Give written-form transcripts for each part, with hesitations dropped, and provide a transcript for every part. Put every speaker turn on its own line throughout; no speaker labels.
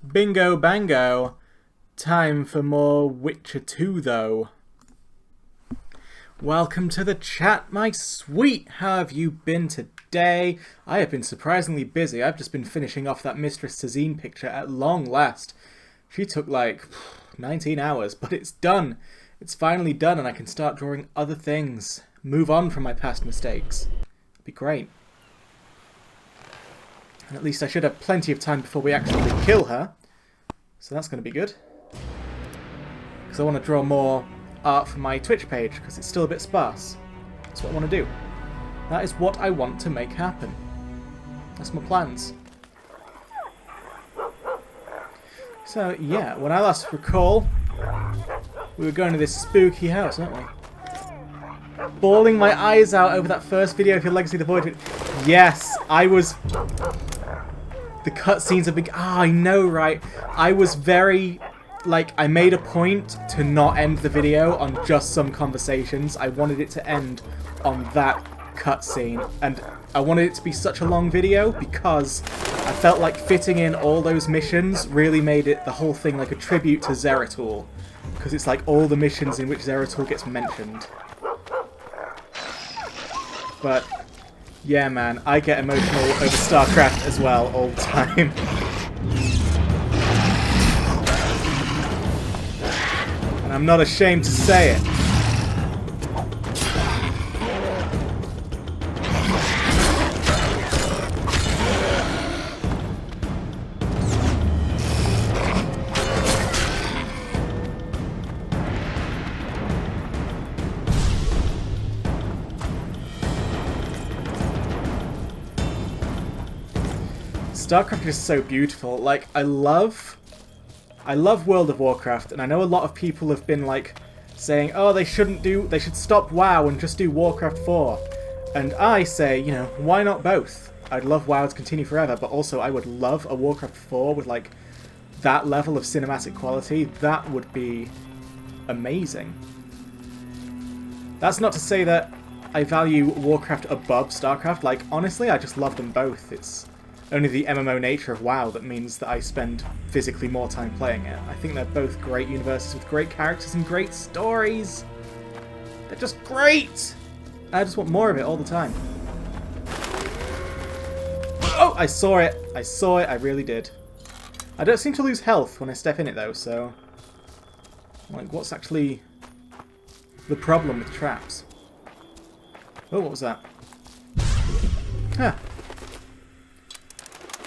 Bingo bango. Time for more Witcher 2 though. Welcome to the chat, my sweet. How have you been today? I have been surprisingly busy. I've just been finishing off that Mistress Tazine picture at long last. She took like 19 hours, but it's done. It's finally done and I can start drawing other things. Move on from my past mistakes. It'd be great. And at least I should have plenty of time before we actually kill her. So that's going to be good. Because I want to draw more art for my Twitch page, because it's still a bit sparse. That's what I want to do. That is what I want to make happen. That's my plans. So, yeah, when I last recall, we were going to this spooky house, weren't we? Bawling my eyes out over that first video of your Legacy of the Void. Yes, I was... The cutscenes have been... Ah, I know, right? I was very... Like, I made a point to not end the video on just some conversations. I wanted it to end on that cutscene. And I wanted it to be such a long video because I felt like fitting in all those missions really made it, the whole thing, like a tribute to Zeratul. Because it's like all the missions in which Zeratul gets mentioned. But... yeah, man, I get emotional over StarCraft as well all the time. And I'm not ashamed to say it. StarCraft is so beautiful. Like, I love World of Warcraft, and I know a lot of people have been like saying, oh, they should stop WoW and just do Warcraft 4. And I say, you know, why not both? I'd love WoW to continue forever, but also I would love a Warcraft 4 with like that level of cinematic quality. That would be amazing. That's not to say that I value Warcraft above StarCraft. Like, honestly, I just love them both. It's only the MMO nature of WoW that means that I spend physically more time playing it. I think they're both great universes with great characters and great stories. They're just great! I just want more of it all the time. Oh, I saw it! I saw it, I really did. I don't seem to lose health when I step in it though, so... like, what's actually the problem with traps? Oh, what was that? Huh.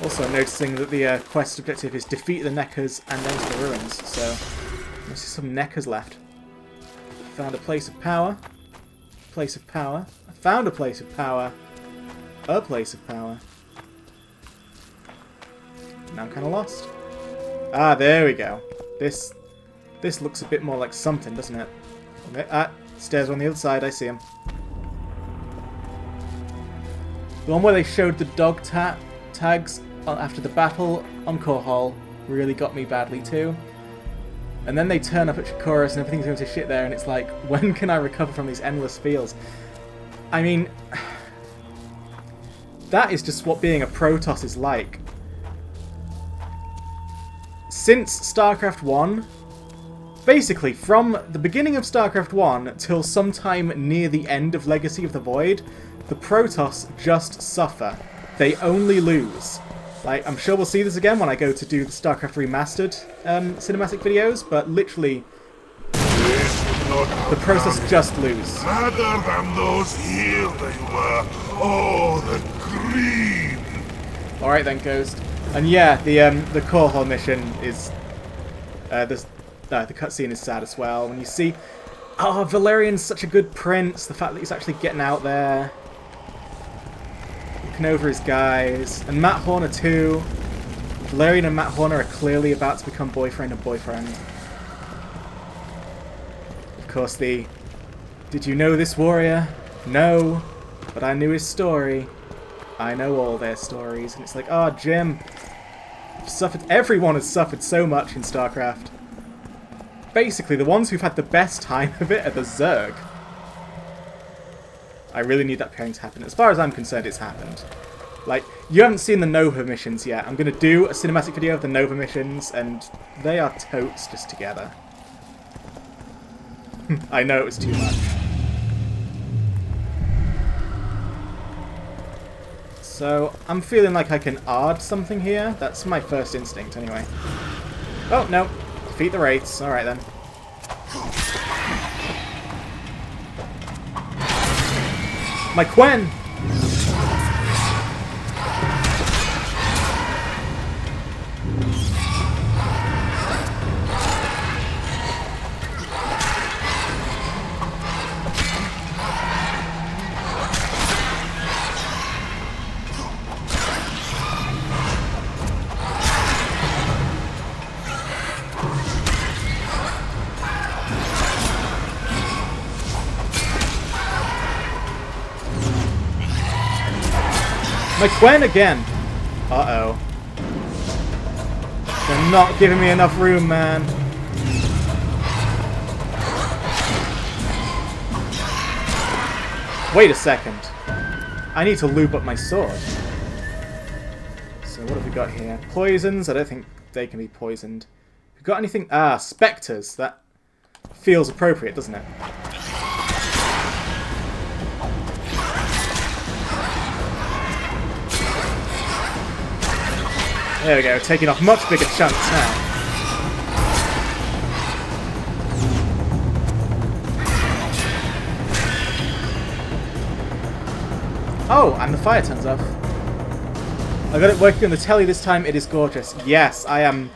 Also noticing that the quest objective is defeat the Neckers and enter the ruins, so I see some Neckers left. Found a place of power. Place of power. I found a place of power. A place of power. Now I'm kind of lost. Ah, there we go. This looks a bit more like something, doesn't it? Okay. Ah, stairs on the other side, I see them. The one where they showed the dog tags after the battle on Korhal really got me badly too. And then they turn up at Shakuras and everything's going to shit there and it's like, when can I recover from these endless fields? I mean, that is just what being a Protoss is like. Since StarCraft 1, basically from the beginning of StarCraft 1 till sometime near the end of Legacy of the Void, the Protoss just suffer. They only lose. Like, I'm sure we'll see this again when I go to do the StarCraft Remastered cinematic videos, but literally, the Protoss just lose.
Rather than those here they were. Oh, the green!
Alright then, Ghost. And yeah, the Korhal mission is... the cutscene is sad as well. When you see... oh, Valerian's such a good prince. The fact that he's actually getting out there. Over his guys, and Matt Horner too. Valerian and Matt Horner are clearly about to become boyfriend and boyfriend. Of course, the did you know this warrior? No, but I knew his story. I know all their stories, and it's like, oh, Jim, you've suffered. Everyone has suffered so much in StarCraft. Basically, the ones who've had the best time of it are the Zerg. I really need that pairing to happen. As far as I'm concerned, it's happened. Like, You haven't seen the Nova missions yet. I'm going to do a cinematic video of the Nova missions, and they are totes just together. I know it was too much. So, I'm feeling like I can ARD something here. That's my first instinct, anyway. Oh, no. Defeat the Wraiths. Alright, then. My Quen! My Quen again! Uh-oh. They're not giving me enough room, man. Wait a second. I need to lube up my sword. So what have we got here? Poisons? I don't think they can be poisoned. We've got anything? Ah, spectres. That feels appropriate, doesn't it? There we go, taking off much bigger chunks now. Oh, and the fire turns off. I got it working on the telly this time. It is gorgeous. Yes, I am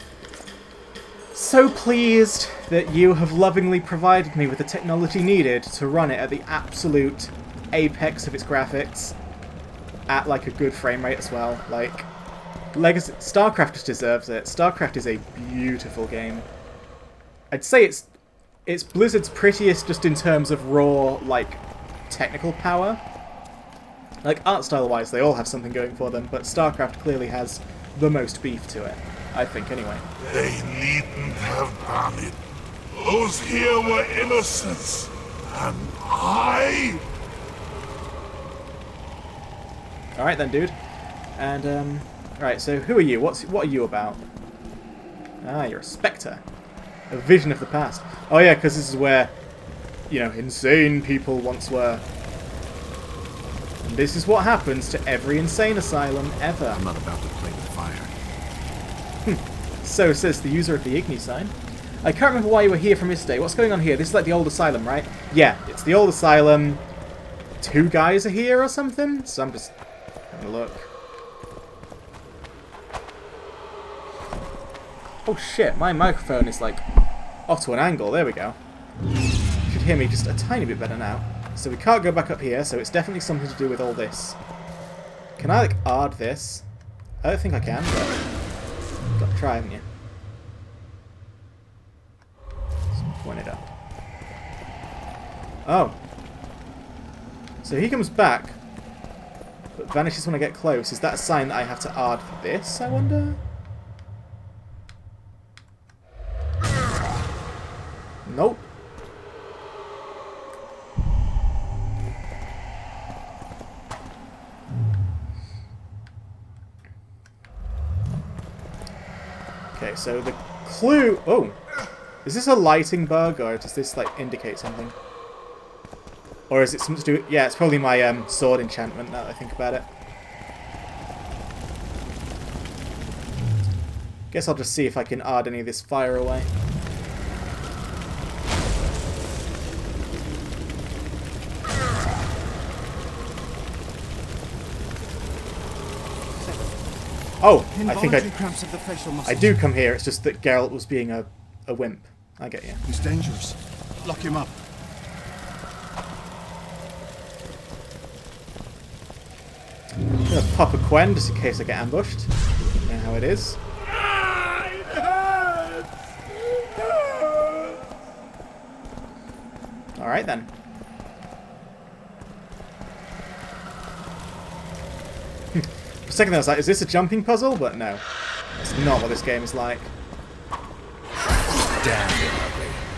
so pleased that you have lovingly provided me with the technology needed to run it at the absolute apex of its graphics. At like a good frame rate as well. Like... Legacy StarCraft just deserves it. StarCraft is a beautiful game. I'd say it's Blizzard's prettiest just in terms of raw, like, technical power. Like, art style wise, they all have something going for them, but StarCraft clearly has the most beef to it. I think, anyway.
They needn't have done it. Those here were innocents. And I...
Alright then, dude. And, Right, so who are you? What are you about? Ah, you're a Spectre. A vision of the past. Oh yeah, because this is where, you know, insane people once were. And this is what happens to every insane asylum ever.
I'm not about to play with fire.
So says the user of the Igni sign. I can't remember why you were here from yesterday. What's going on here? This is like the old asylum, right? Yeah, it's the old asylum. 2 guys are here or something? So I'm just having a look. Oh shit, my microphone is like off to an angle. There we go. You should hear me just a tiny bit better now. So we can't go back up here, so it's definitely something to do with all this. Can I like ARD this? I don't think I can, but you've got to try, haven't you? Let's point it up. Oh. So he comes back, but vanishes when I get close. Is that a sign that I have to ARD this, I wonder? Nope. Okay, so the clue... Oh! Is this a lighting bug, or does this, like, indicate something? Or is it something to do with... Yeah, it's probably my sword enchantment, now that I think about it. Guess I'll just see if I can ARD any of this fire away. Oh, I think I do come here. It's just that Geralt was being a wimp. I get you.
He's dangerous. Lock him up.
I'm gonna pop a Quen just in case I get ambushed. You know how it is. Alright then. For a second I was like, is this a jumping puzzle? But no. That's not what this game is like.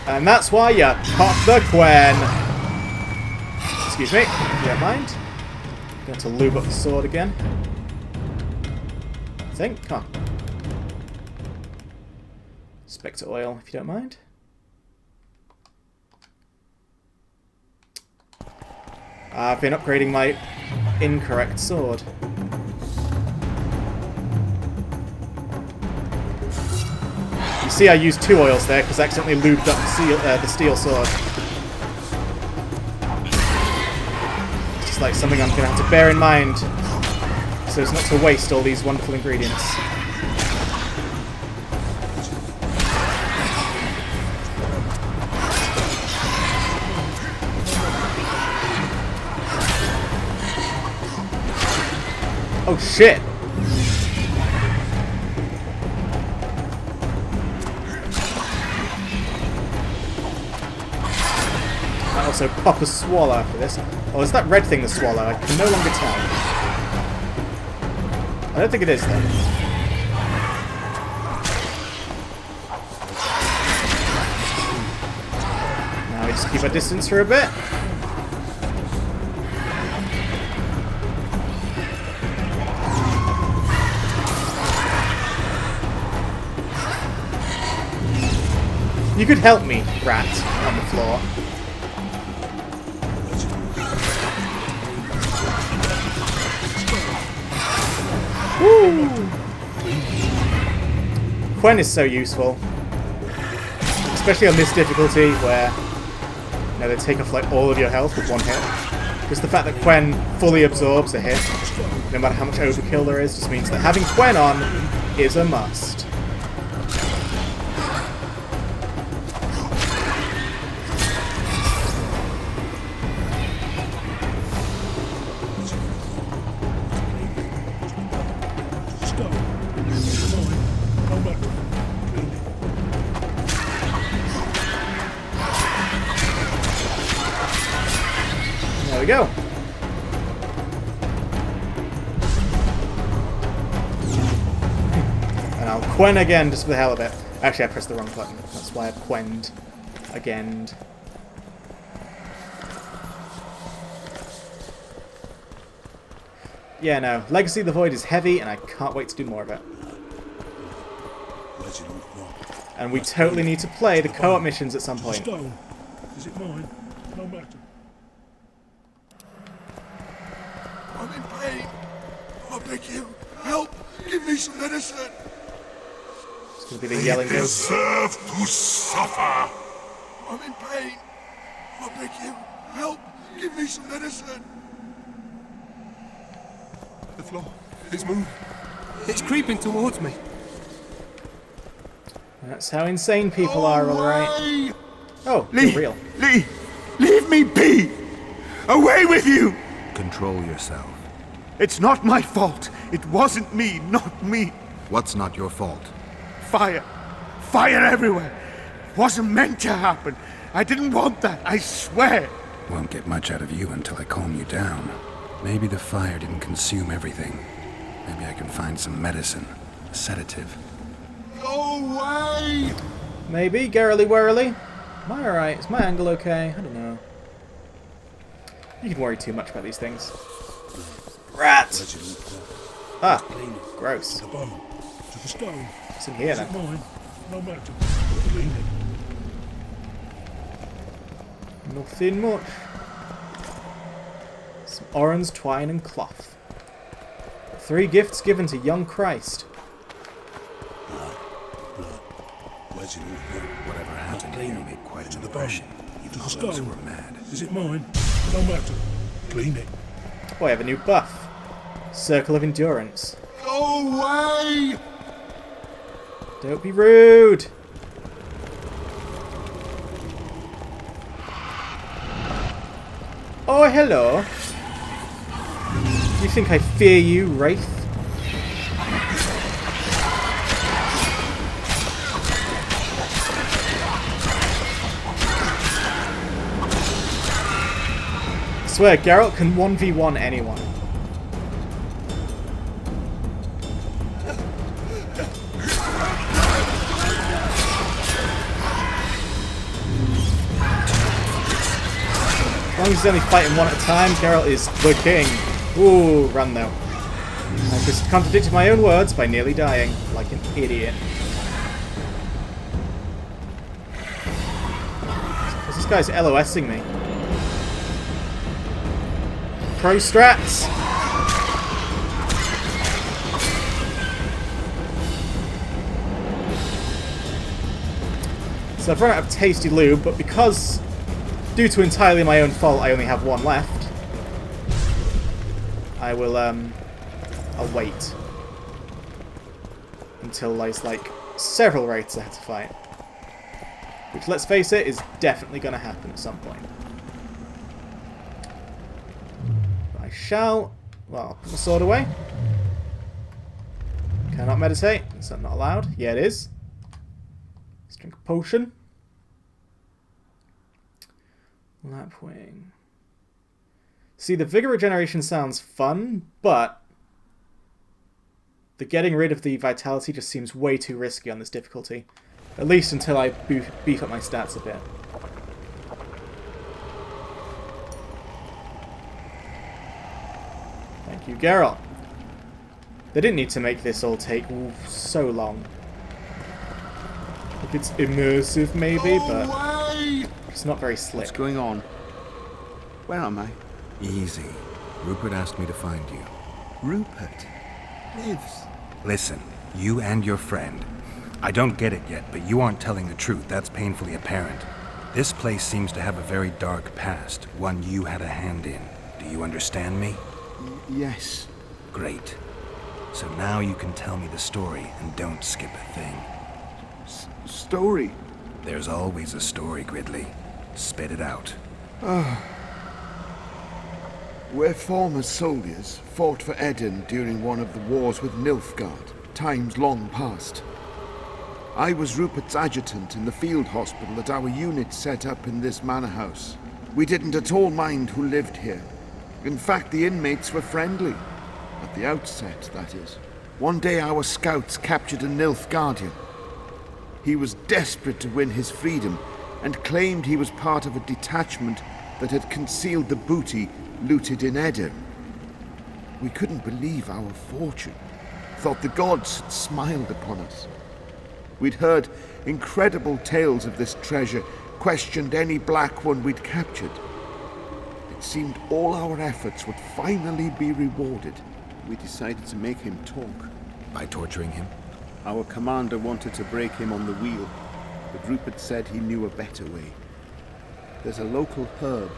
And that's why you pop the Quen. Excuse me, if you don't mind. Going to lube up the sword again. think. Come on. Spectre oil, if you don't mind. I've been upgrading my incorrect sword. You see I used 2 oils there because I accidentally lubed up the steel sword. It's just like something I'm going to have to bear in mind so as not to waste all these wonderful ingredients. Oh shit! Might also pop a swallow after this. Oh, is that red thing the swallow? I can no longer tell. I don't think it is though. Now we just keep our distance for a bit. You could help me, rat, on the floor. Woo! Quen is so useful. Especially on this difficulty where they take off like all of your health with one hit. Just the fact that Quen fully absorbs a hit, no matter how much overkill there is, just means that having Quen on is a must. There we go. And I'll Quen again just for the hell of it. Actually, I pressed the wrong button. That's why I've Quen'd again. Yeah, no. Legacy of the Void is heavy, and I can't wait to do more of it. And we totally need to play the co-op missions at some point.
Is it mine? No matter. I'm in pain. I beg you, help! Give me some medicine.
It's going to be the yelling
They deserve to suffer. I'm in pain. I beg you, help! Give me some medicine. The floor is moving.
It's creeping towards me.
That's how insane people are, alright. Oh,
Lee,
you're real.
Lee, leave me be! Away with you!
Control yourself.
It's not my fault. It wasn't me, not me.
What's not your fault?
Fire. Fire everywhere. Wasn't meant to happen. I didn't want that, I swear.
Won't get much out of you until I calm you down. Maybe the fire didn't consume everything. Maybe I can find some medicine. A sedative.
Go away!
Maybe, Garrily Warily. Am I alright? Is my angle okay? I don't know. You can worry too much about these things. Rat! Ah, gross.
The bone. To the stone.
What's in here then?
Mine. No matter. Clean it.
Nothing much. Some orange, twine, and cloth. 3 gifts given to young Christ.
Whatever happened here made quite an impression. Even
To the
those who
stone.
were mad.
Is it mine? No matter. Clean it.
Oh, I have a new buff. Circle of Endurance.
Go away!
Don't be rude! Oh, hello. You think I fear you, Wraith? I swear, Geralt can 1v1 anyone. As long as he's only fighting one at a time, Geralt is the king. Ooh, run though. I just contradicted my own words by nearly dying, like an idiot. Because this guy's LOSing me. Pro strats! So I've run out of tasty lube, but because, due to entirely my own fault, I only have one left, I will, I'll wait until there's, like, several raids I have to fight. Which, let's face it, is definitely going to happen at some point. I shall, well, put my sword away. Cannot meditate. Is that not allowed? Yeah, it is. Let's drink a potion. Lapwing. See, the Vigor Regeneration sounds fun, but the getting rid of the Vitality just seems way too risky on this difficulty. At least until I beef up my stats a bit. Thank you, Geralt. They didn't need to make this all take so long. Like it's immersive, maybe, but it's not very slick.
What's going on? Where am I?
Easy. Rupert asked me to find you.
Rupert lives.
Listen, you and your friend. I don't get it yet, but you aren't telling the truth. That's painfully apparent. This place seems to have a very dark past, one you had a hand in. Do you understand me?
Yes.
Great. So now you can tell me the story and don't skip a thing.
Story?
There's always a story, Gridley. Spit it out.
We're former soldiers, fought for Eden during one of the wars with Nilfgaard, times long past. I was Rupert's adjutant in the field hospital that our unit set up in this manor house. We didn't at all mind who lived here. In fact, the inmates were friendly. At the outset, that is. One day our scouts captured a Nilfgaardian. He was desperate to win his freedom and claimed he was part of a detachment that had concealed the booty looted in Eden. We couldn't believe our fortune. Thought the gods had smiled upon us. We'd heard incredible tales of this treasure, questioned any black one we'd captured. It seemed all our efforts would finally be rewarded. We decided to make him talk.
By torturing him?
Our commander wanted to break him on the wheel, but Rupert said he knew a better way. There's a local herb.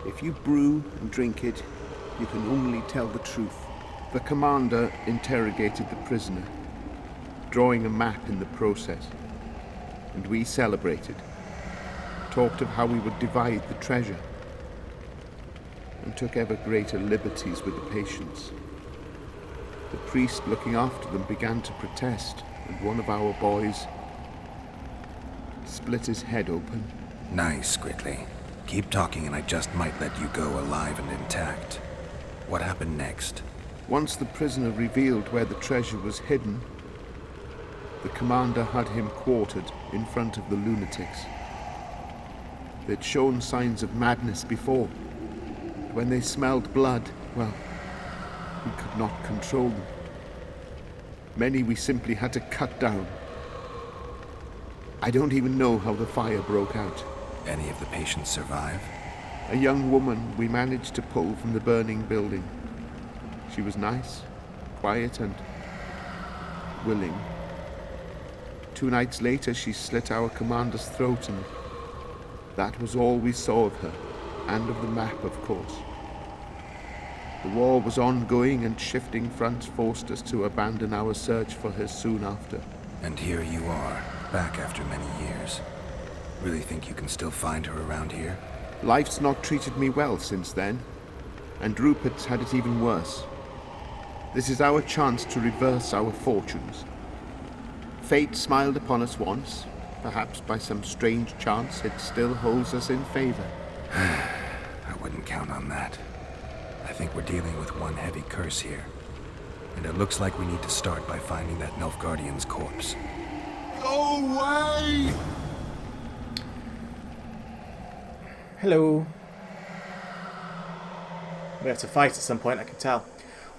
If you brew and drink it, you can only tell the truth. The commander interrogated the prisoner, drawing a map in the process. And we celebrated. Talked of how we would divide the treasure. And took ever greater liberties with the patients. The priest looking after them began to protest, and one of our boys split his head open.
Nice, Gridley. Keep talking and I just might let you go alive and intact. What happened next?
Once the prisoner revealed where the treasure was hidden, the commander had him quartered in front of the lunatics. They'd shown signs of madness before. When they smelled blood, well, we could not control them. Many we simply had to cut down. I don't even know how the fire broke out.
Any of the patients survive?
A young woman we managed to pull from the burning building. She was nice, quiet, and willing. 2 nights later, she slit our commander's throat, and that was all we saw of her, and of the map, of course. The war was ongoing, and shifting fronts forced us to abandon our search for her soon after.
And here you are, back after many years. Really think you can still find her around here?
Life's not treated me well since then, and Rupert's had it even worse. This is our chance to reverse our fortunes. Fate smiled upon us once. Perhaps by some strange chance it still holds us in favor.
I wouldn't count on that. I think we're dealing with one heavy curse here. And it looks like we need to start by finding that Nilfgaardian's corpse.
Go away!
Hello. We have to fight at some point, I can tell.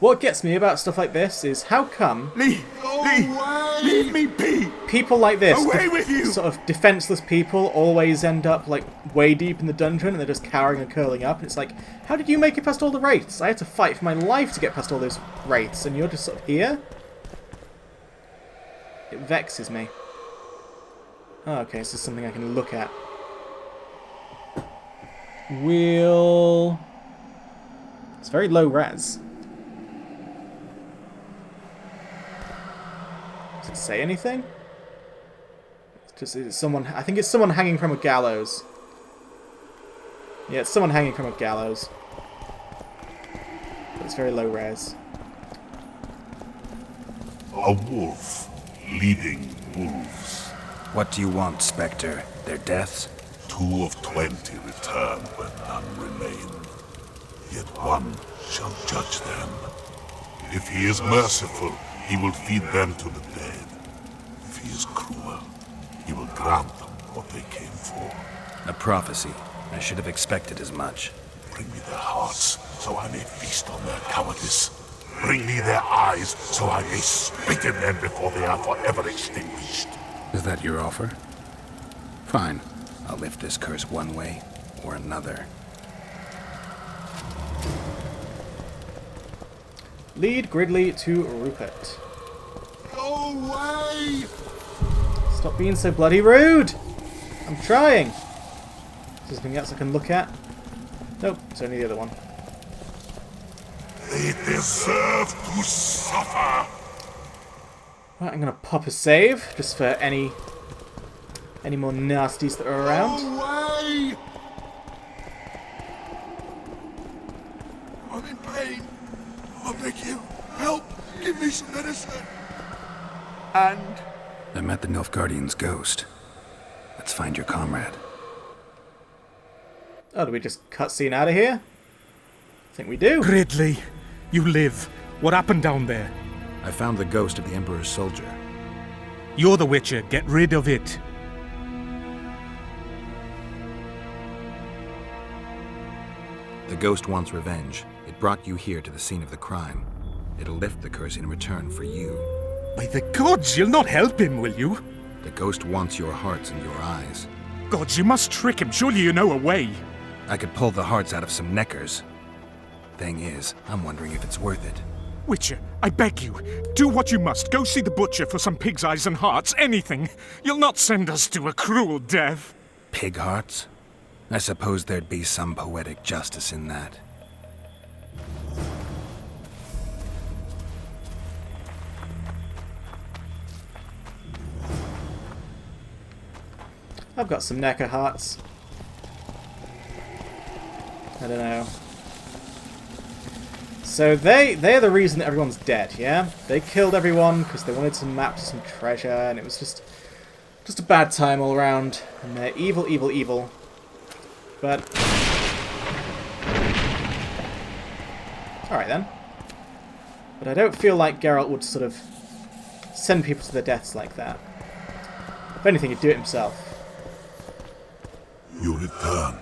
What gets me about stuff like this is how come
Leave me be!
people like this,
Away with you!
sort of defenseless people, always end up like way deep in the dungeon and they're just cowering and curling up. And it's like, how did you make it past all the wraiths? I had to fight for my life to get past all those wraiths, and you're just sort of here? It vexes me. Oh, okay, this is something I can look at. It's very low res. Does it say anything? It's someone. I think it's someone hanging from a gallows. Yeah, it's someone hanging from a gallows. But it's very low res.
A wolf leading wolves.
What do you want, Spectre? Their deaths?
2 of 20 return when none remain. Yet one shall judge them. If he is merciful, he will feed them to the dead. If he is cruel, he will grant them what they came for.
A prophecy. I should have expected as much.
Bring me their hearts, so I may feast on their cowardice. Bring me their eyes, so I may spit in them before they are forever extinguished.
Is that your offer? Fine. I'll lift this curse one way or another.
Lead Gridley to Rupert.
Go away!
Stop being so bloody rude! I'm trying! Is there something else I can look at? Nope, it's only the other one.
They deserve to suffer!
Right, I'm gonna pop a save, just for any more nasties that are around.
Away! I'm in pain. I'll beg you, help! Give me some medicine!
And
I met the Nilfgaardian's ghost. Let's find your comrade.
Oh, do we just cutscene out of here? I think we do.
Gridley, you live. What happened down there?
I found the ghost of the Emperor's soldier.
You're the Witcher. Get rid of it.
The ghost wants revenge. It brought you here to the scene of the crime. It'll lift the curse in return for you.
By the gods, you'll not help him, will you?
The ghost wants your hearts and your eyes.
Gods, you must trick him. Surely you know a way.
I could pull the hearts out of some neckers. Thing is, I'm wondering if it's worth it.
Witcher, I beg you, do what you must. Go see the butcher for some pig's eyes and hearts, anything. You'll not send us to a cruel death.
Pig hearts? I suppose there'd be some poetic justice in that.
I've got some Necker hearts. I don't know. So they're the reason that everyone's dead, yeah? They killed everyone because they wanted some map to some treasure, and it was just a bad time all around. And they're evil, evil, evil. But alright then. But I don't feel like Geralt would sort of send people to their deaths like that. If anything, he'd do it himself.
You return.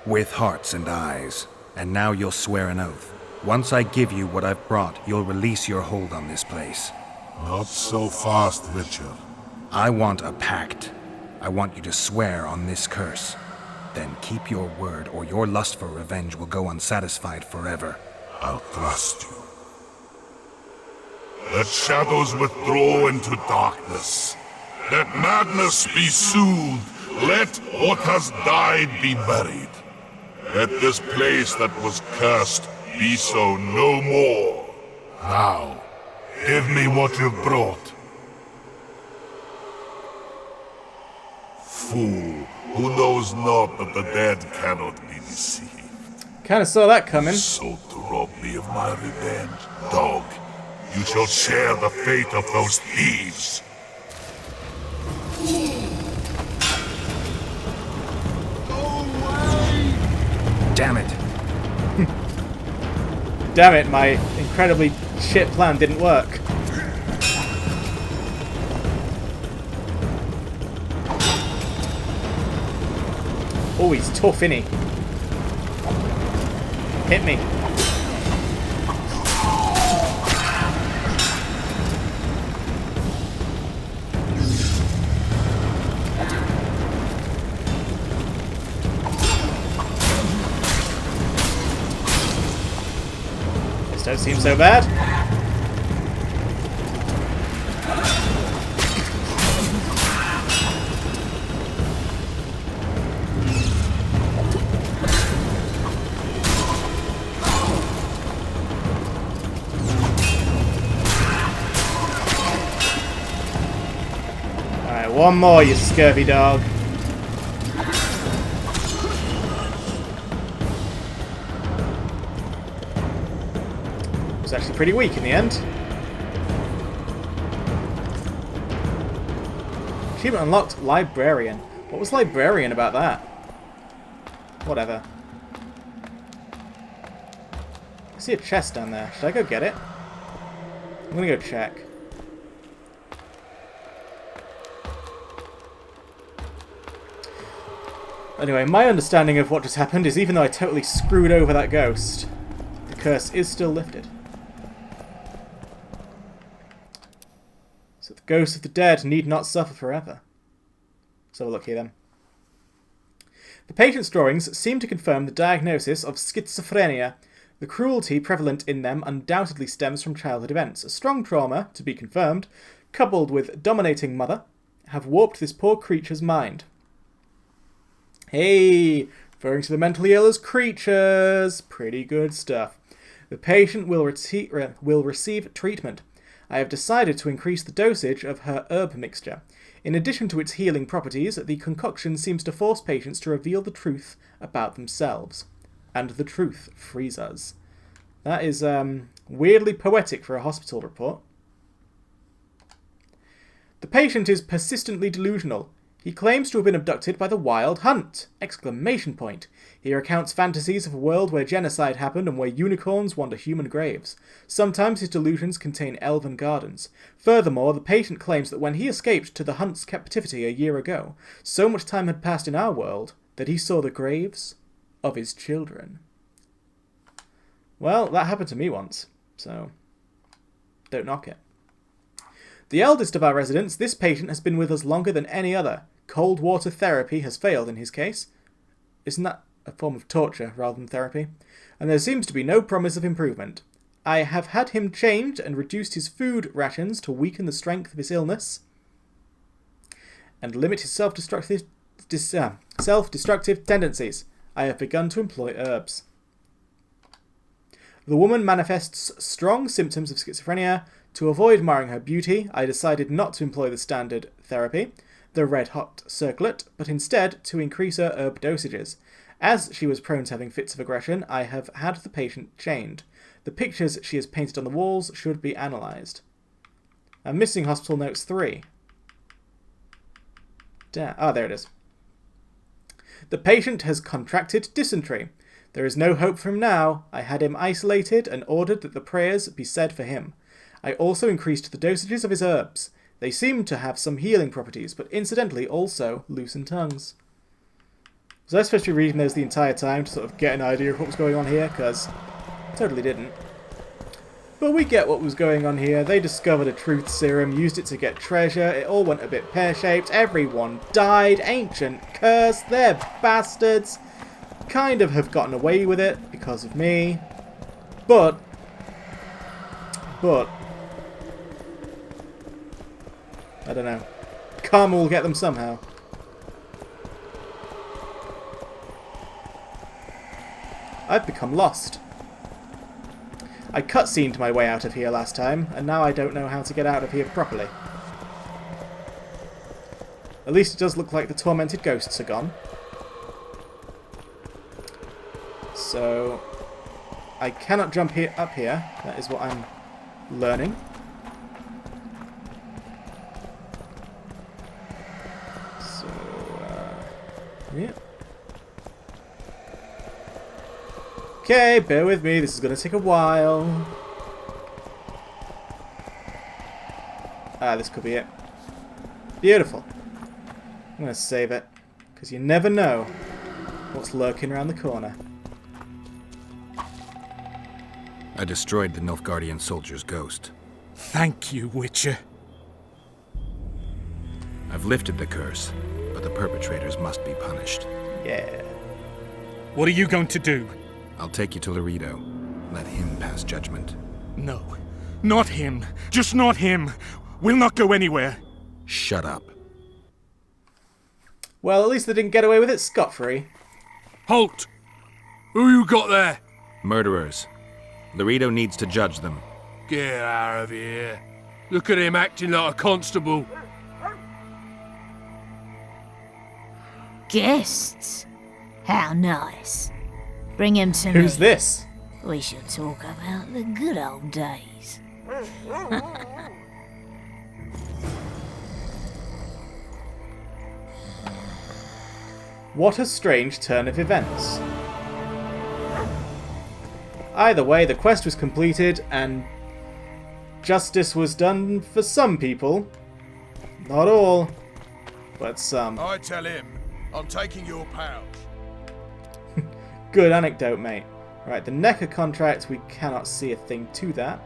With hearts and eyes. And now you'll swear an oath. Once I give you what I've brought, you'll release your hold on this place.
Not so fast, Richard.
I want a pact. I want you to swear on this curse. Then keep your word, or your lust for revenge will go unsatisfied forever.
I'll trust you. Let shadows withdraw into darkness. Let madness be soothed. Let what has died be buried. Let this place that was cursed be so no more. Now, give me what you've brought. Fool, who knows not that the dead cannot be deceived.
Kinda saw that coming.
So to rob me of my revenge, dog, you shall share the fate of those thieves.
Damn it!
Damn it, my incredibly shit plan didn't work. Oh, he's tough, isn't he? Hit me. Don't seem so bad. Alright, one more, you scurvy dog. It's actually pretty weak in the end. Achievement unlocked, Librarian. What was Librarian about that? Whatever. I see a chest down there. Should I go get it? I'm gonna go check. Anyway, my understanding of what just happened is even though I totally screwed over that ghost, the curse is still lifted. So the ghosts of the dead need not suffer forever. So we'll look here then. The patient's drawings seem to confirm the diagnosis of schizophrenia. The cruelty prevalent in them undoubtedly stems from childhood events. A strong trauma, to be confirmed, coupled with dominating mother, have warped this poor creature's mind. Hey, referring to the mentally ill as creatures. Pretty good stuff. The patient will receive treatment. I have decided to increase the dosage of her herb mixture. In addition to its healing properties, the concoction seems to force patients to reveal the truth about themselves. And the truth frees us. That is weirdly poetic for a hospital report. The patient is persistently delusional. He claims to have been abducted by the Wild Hunt! ! He recounts fantasies of a world where genocide happened and where unicorns wander human graves. Sometimes his delusions contain elven gardens. Furthermore, the patient claims that when he escaped to the Hunt's captivity a year ago, so much time had passed in our world that he saw the graves of his children. Well, that happened to me once, so don't knock it. The eldest of our residents, this patient has been with us longer than any other. Cold water therapy has failed in his case. Isn't that a form of torture rather than therapy? And there seems to be no promise of improvement. I have had him changed and reduced his food rations to weaken the strength of his illness and limit his self-destructive tendencies. I have begun to employ herbs. The woman manifests strong symptoms of schizophrenia. To avoid marring her beauty, I decided not to employ the standard therapy, the red-hot circlet, but instead to increase her herb dosages. As she was prone to having fits of aggression, I have had the patient chained. The pictures she has painted on the walls should be analysed. I'm missing Hospital Notes 3. There it is. The patient has contracted dysentery. There is no hope for him now. I had him isolated and ordered that the prayers be said for him. I also increased the dosages of his herbs. They seem to have some healing properties, but incidentally also loosen tongues. Was I supposed to be reading those the entire time to sort of get an idea of what was going on here? Because I totally didn't. But we get what was going on here. They discovered a truth serum, used it to get treasure. It all went a bit pear-shaped. Everyone died. Ancient curse. They're bastards. Kind of have gotten away with it because of me. But I don't know. Karma will get them somehow. I've become lost. I cutscened my way out of here last time, and now I don't know how to get out of here properly. At least it does look like the tormented ghosts are gone. So I cannot jump up here. That is what I'm learning. So, yeah. Okay, bear with me. This is going to take a while. This could be it. Beautiful. I'm going to save it, because you never know what's lurking around the corner.
I destroyed the Nilfgaardian soldier's ghost.
Thank you, Witcher.
I've lifted the curse, but the perpetrators must be punished.
Yeah.
What are you going to do?
I'll take you to Laredo. Let him pass judgment.
No. Not him. Just not him. We'll not go anywhere.
Shut up.
Well, at least they didn't get away with it scot-free.
Halt! Who you got there?
Murderers. Laredo needs to judge them.
Get out of here. Look at him acting like a constable.
Guests? How nice. Bring him to
Who's
me.
this?
We shall talk about the good old days.
What a strange turn of events. Either way, the quest was completed and justice was done for some people. Not all, but some.
I tell him, I'm taking your pouch.
Good anecdote, mate. Right, the NECA contract, we cannot see a thing to that.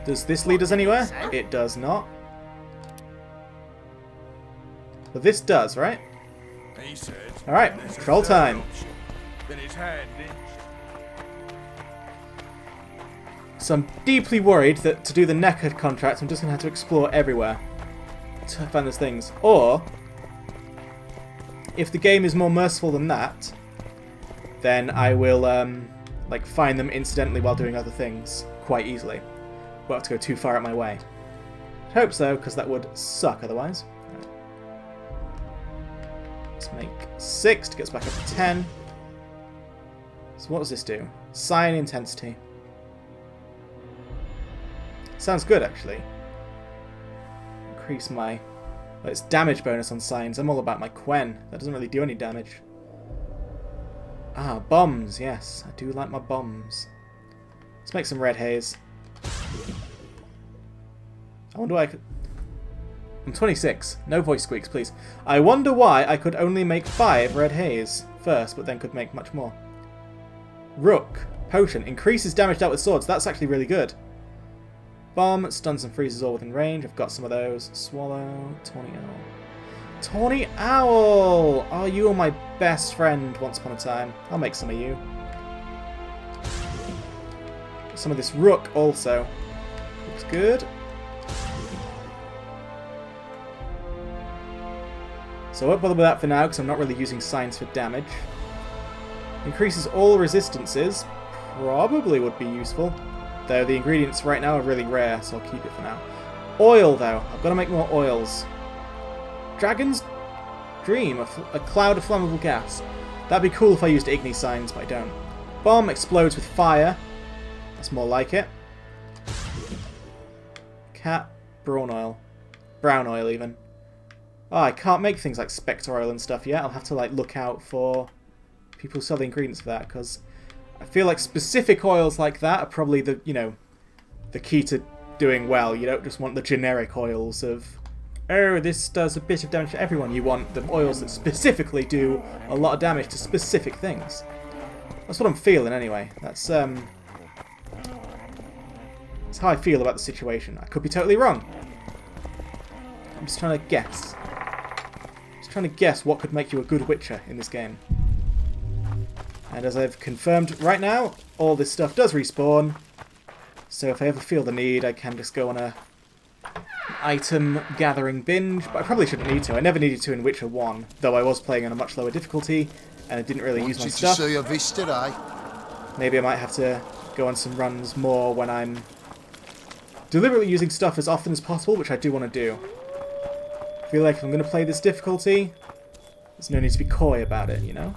Does this lead us anywhere? It does not. But this does, right?
He said.
Alright,
there's a
troll
third
time.
option. Then his hand inched.
So I'm deeply worried that to do the NECA contract, I'm just going to have to explore everywhere to find those things. Or, if the game is more merciful than that, then I will like find them incidentally while doing other things quite easily. Won't have to go too far out my way. I hope so, because that would suck otherwise. Let's make 6 to get us back up to 10. So what does this do? Sign intensity. Sounds good, actually. Increase my... Well, it's damage bonus on signs. I'm all about my Quen. That doesn't really do any damage. Ah, bombs. Yes, I do like my bombs. Let's make some red haze. I wonder why I could... I'm 26. No voice squeaks, please. I wonder why I could only make 5 red haze first, but then could make much more. Rook. Potion. Increases damage dealt with swords. That's actually really good. Bomb. Stuns and freezes all within range. I've got some of those. Swallow. Tawny Owl. Tawny Owl! Oh, you were my best friend once upon a time. I'll make some of you. Some of this Rook also. Looks good. So I won't bother with that for now, because I'm not really using signs for damage. Increases all resistances. Probably would be useful. Though the ingredients right now are really rare, so I'll keep it for now. Oil, though. I've got to make more oils. Dragon's Dream. A cloud of flammable gas. That'd be cool if I used Igni signs, but I don't. Bomb explodes with fire. That's more like it. Cat. Brawn oil. Brown oil, even. Oh, I can't make things like Spectre oil and stuff yet. I'll have to like look out for people who sell the ingredients for that, because I feel like specific oils like that are probably the, you know, the key to doing well. You don't just want the generic oils of, oh, this does a bit of damage to everyone. You want the oils that specifically do a lot of damage to specific things. That's what I'm feeling anyway. That's how I feel about the situation. I could be totally wrong. I'm just trying to guess. Trying to guess what could make you a good Witcher in this game. And as I've confirmed right now, all this stuff does respawn. So if I ever feel the need, I can just go on a item gathering binge. But I probably shouldn't need to. I never needed to in Witcher 1, though I was playing on a much lower difficulty and I didn't really use my stuff.
To see a vista, eh?
Maybe I might have to go on some runs more when I'm deliberately using stuff as often as possible, which I do want to do. I feel like if I'm going to play this difficulty, there's no need to be coy about it, you know?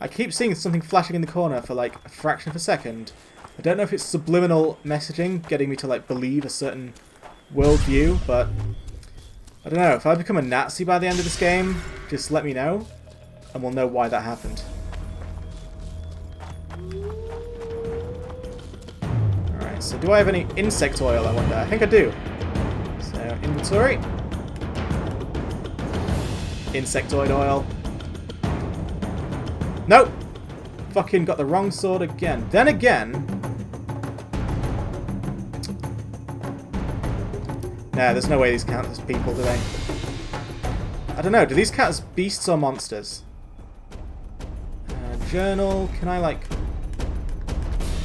I keep seeing something flashing in the corner for like a fraction of a second. I don't know if it's subliminal messaging getting me to like believe a certain worldview, but I don't know. If I become a Nazi by the end of this game, just let me know, and we'll know why that happened. Alright, so do I have any insect oil, I wonder? I think I do. Inventory. Insectoid oil. Nope! Fucking got the wrong sword again. Then again... Nah, there's no way these count as people, do they? I don't know, do these count as beasts or monsters? journal. Can I, like...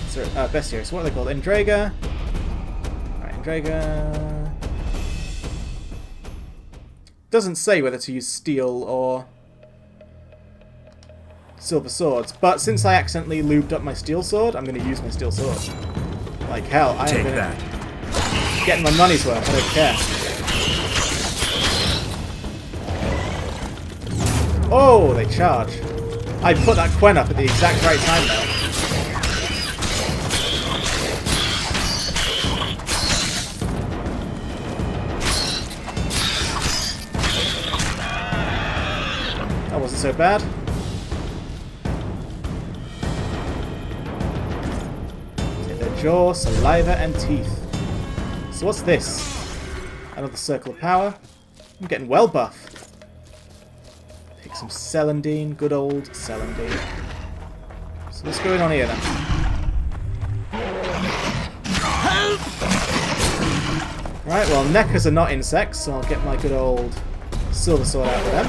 Sorry, bestiary. So what are they called? Endrega. Alright, Endrega. Doesn't say whether to use steel or silver swords, but since I accidentally lubed up my steel sword, I'm going to use my steel sword. Like hell, I am going to get my money's worth. I don't care. Oh, they charge. I put that Quen up at the exact right time though. That wasn't so bad. Take their jaw, saliva, and teeth. So what's this? Another circle of power. I'm getting well buff. Pick some Celandine, good old Celandine. So what's going on here then? Right, well, Neckers are not insects, so I'll get my good old silver sword out of them.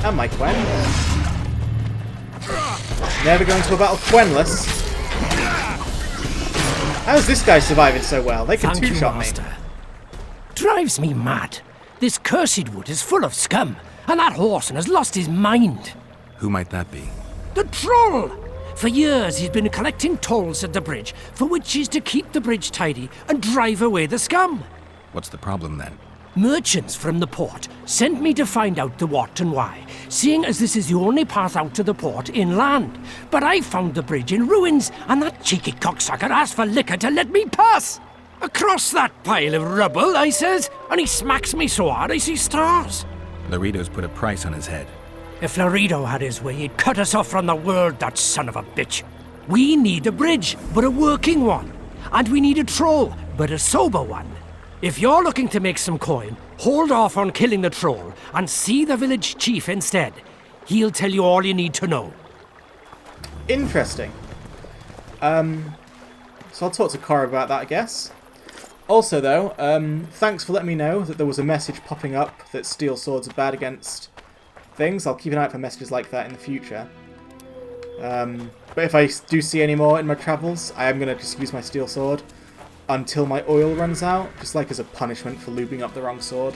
And my Quen. Never going to a battle Quenless. How's this guy surviving so well? They can two-shot me.
Drives me mad. This cursed wood is full of scum, and that horseman has lost his mind.
Who might that be?
The troll! For years he's been collecting tolls at the bridge, for which is to keep the bridge tidy and drive away the scum.
What's the problem then?
Merchants from the port sent me to find out the what and why, seeing as this is the only path out to the port inland. But I found the bridge in ruins, and that cheeky cocksucker asked for liquor to let me pass. Across that pile of rubble, I says, and he smacks me so hard I see stars.
Laredo's put a price on his head.
If Laredo had his way, he'd cut us off from the world, that son of a bitch. We need a bridge, but a working one. And we need a troll, but a sober one. If you're looking to make some coin, hold off on killing the troll and see the village chief instead. He'll tell you all you need to know.
Interesting. So I'll talk to Cora about that, I guess. Also, though, thanks for letting me know that there was a message popping up that steel swords are bad against things. I'll keep an eye out for messages like that in the future. But if I do see any more in my travels, I am going to just use my steel sword until my oil runs out, just like as a punishment for lubing up the wrong sword.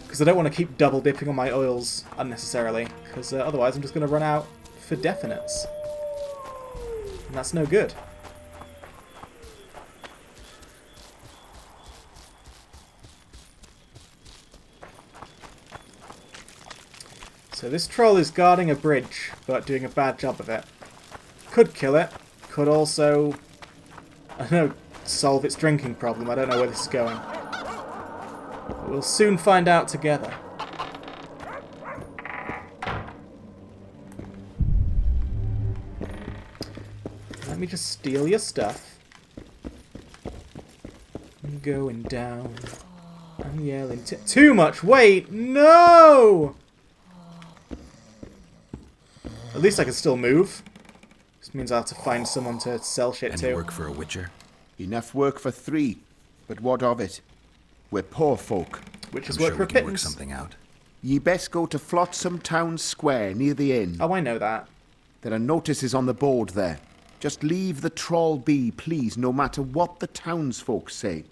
Because I don't want to keep double dipping on my oils unnecessarily, because otherwise I'm just going to run out for definites. And that's no good. So this troll is guarding a bridge, but doing a bad job of it. Could kill it, could also, I don't know, solve its drinking problem. I don't know where this is going. But we'll soon find out together. Let me just steal your stuff. I'm going down. I'm yelling too much weight! No! At least I can still move. This means I'll have to find someone to sell shit
And
to.
work for a witcher?
Enough work for 3, but what of it? We're poor folk.
Which is
I'm
work
sure
for a
we can work
pittance.
something out.
Ye best go to Flotsam Town Square near the inn.
Oh, I know that.
There are notices on the board there. Just leave the troll be, please, no matter what the townsfolk say.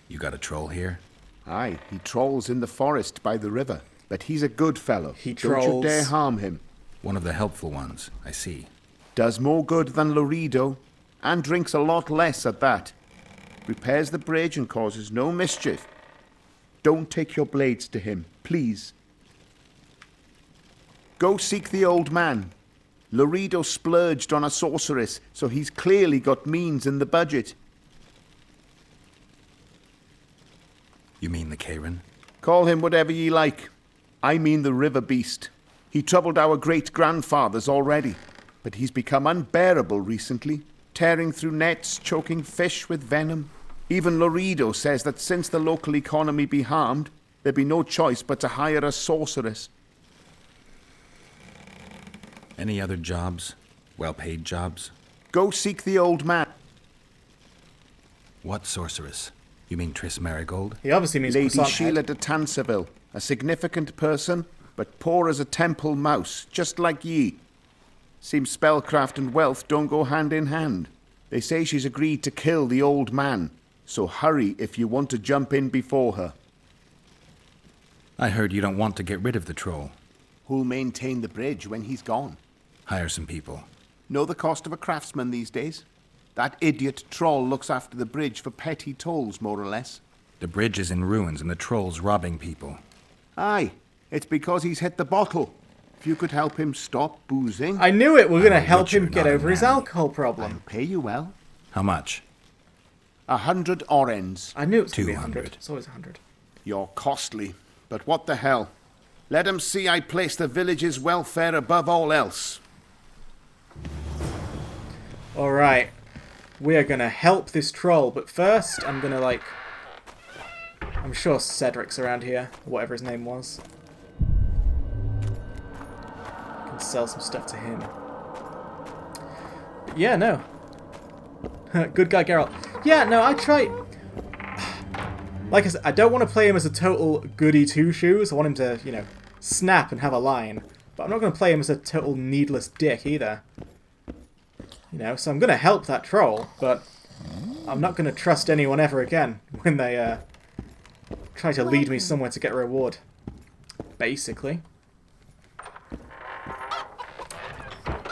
You got a troll here?
Aye, he trolls in the forest by the river. But he's a good fellow.
He
Don't you
trolls.
dare harm him.
One of the helpful ones, I see.
Does more good than Laredo, and drinks a lot less at that. Repairs the bridge and causes no mischief. Don't take your blades to him, please. Go seek the old man. Laredo splurged on a sorceress, so he's clearly got means in the budget.
You mean the Karen?
Call him whatever ye like. I mean the river beast. He troubled our great-grandfathers already, but he's become unbearable recently, tearing through nets, choking fish with venom. Even Laredo says that since the local economy be harmed, there be no choice but to hire a sorceress.
Any other jobs? Well-paid jobs?
Go seek the old man.
What sorceress? You mean Triss Marigold?
He obviously means
Lady
croissant
Sheila
head.
de Tanserville, a significant person, but poor as a temple mouse, just like ye. Seems spellcraft and wealth don't go hand in hand. They say she's agreed to kill the old man, so hurry if you want to jump in before her.
I heard you don't want to get rid of the troll.
Who'll maintain the bridge when he's gone?
Hire some people.
Know the cost of a craftsman these days? That idiot troll looks after the bridge for petty tolls, more or less.
The bridge is in ruins and the troll's robbing people.
Aye, it's because he's hit the bottle. If you could help him stop boozing...
I knew it. We're going to
I'm a
help him
witcher,
get
not a
over his
man.
alcohol problem.
I'll pay you well.
How much?
100 orens.
I knew it was going to be
200.
100. It's always 100.
You're costly, but what the hell? Let 'em see I place the village's welfare above all else.
Alright. We are going to help this troll, but first I'm going to, like... I'm sure Cedric's around here, whatever his name was. I can sell some stuff to him. But yeah, no. Good guy Geralt. Yeah, no, I try... Like I said, I don't want to play him as a total goody two-shoes. I want him to, you know, snap and have a line. But I'm not going to play him as a total needless dick either. You know, so I'm going to help that troll, but I'm not going to trust anyone ever again when they try to lead me somewhere to get a reward. Basically.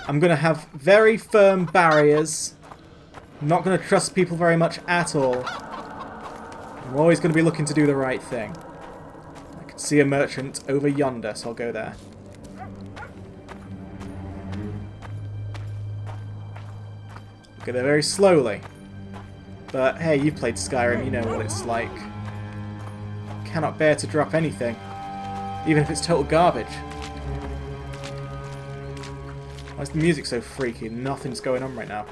I'm going to have very firm barriers. I'm not going to trust people very much at all. I'm always going to be looking to do the right thing. I can see a merchant over yonder, so I'll go there. Go there very slowly. But hey, you've played Skyrim, you know what it's like. Cannot bear to drop anything. Even if it's total garbage. Why is the music so freaky? Nothing's going on right now.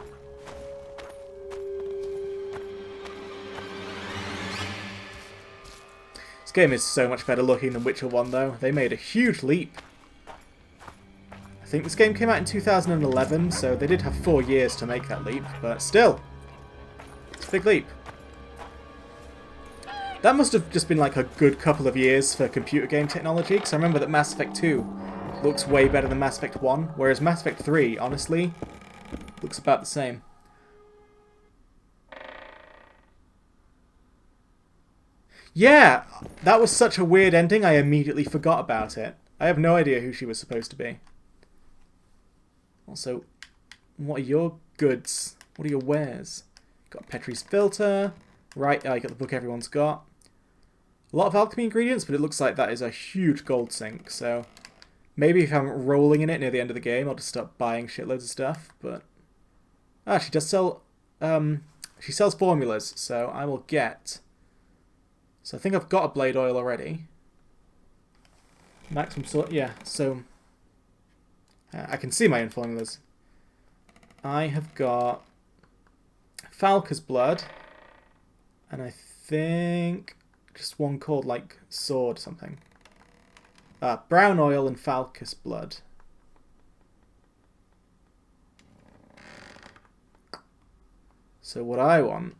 This game is so much better looking than Witcher 1 though. They made a huge leap. I think this game came out in 2011, so they did have 4 years to make that leap, but still. It's a big leap. That must have just been like a good couple of years for computer game technology, because I remember that Mass Effect 2 looks way better than Mass Effect 1, whereas Mass Effect 3, honestly, looks about the same. Yeah, that was such a weird ending, I immediately forgot about it. I have no idea who she was supposed to be. Also, what are your goods? What are your wares? Got Petrie's filter. Right, you got the book everyone's got. A lot of alchemy ingredients, but it looks like that is a huge gold sink, so... Maybe if I'm rolling in it near the end of the game, I'll just start buying shitloads of stuff, but... Ah, she does sell... she sells formulas, so I will get... So I think I've got a blade oil already. Maximum sort... Yeah, so... I can see my own formulas. I have got... Falca's blood. And I think... Just one called, like, sword something. Brown oil and Falca's blood. So what I want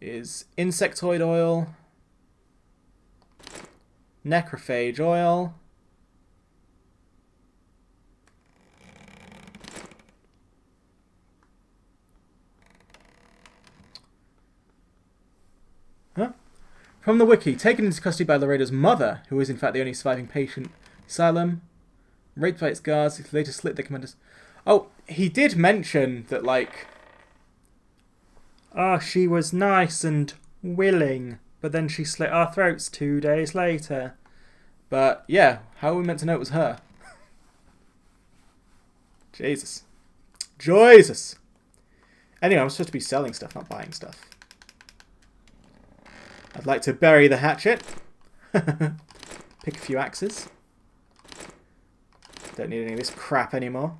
is insectoid oil, necrophage oil, From the wiki, taken into custody by Laredo's mother, who is in fact the only surviving patient asylum, raped by its guards, it later slit their commanders. Oh, he did mention that, like, she was nice and willing, but then she slit our throats 2 days later. But, yeah, how are we meant to know it was her? Jesus. Jesus! Anyway, I'm supposed to be selling stuff, not buying stuff. I'd like to bury the hatchet. Pick a few axes. Don't need any of this crap anymore.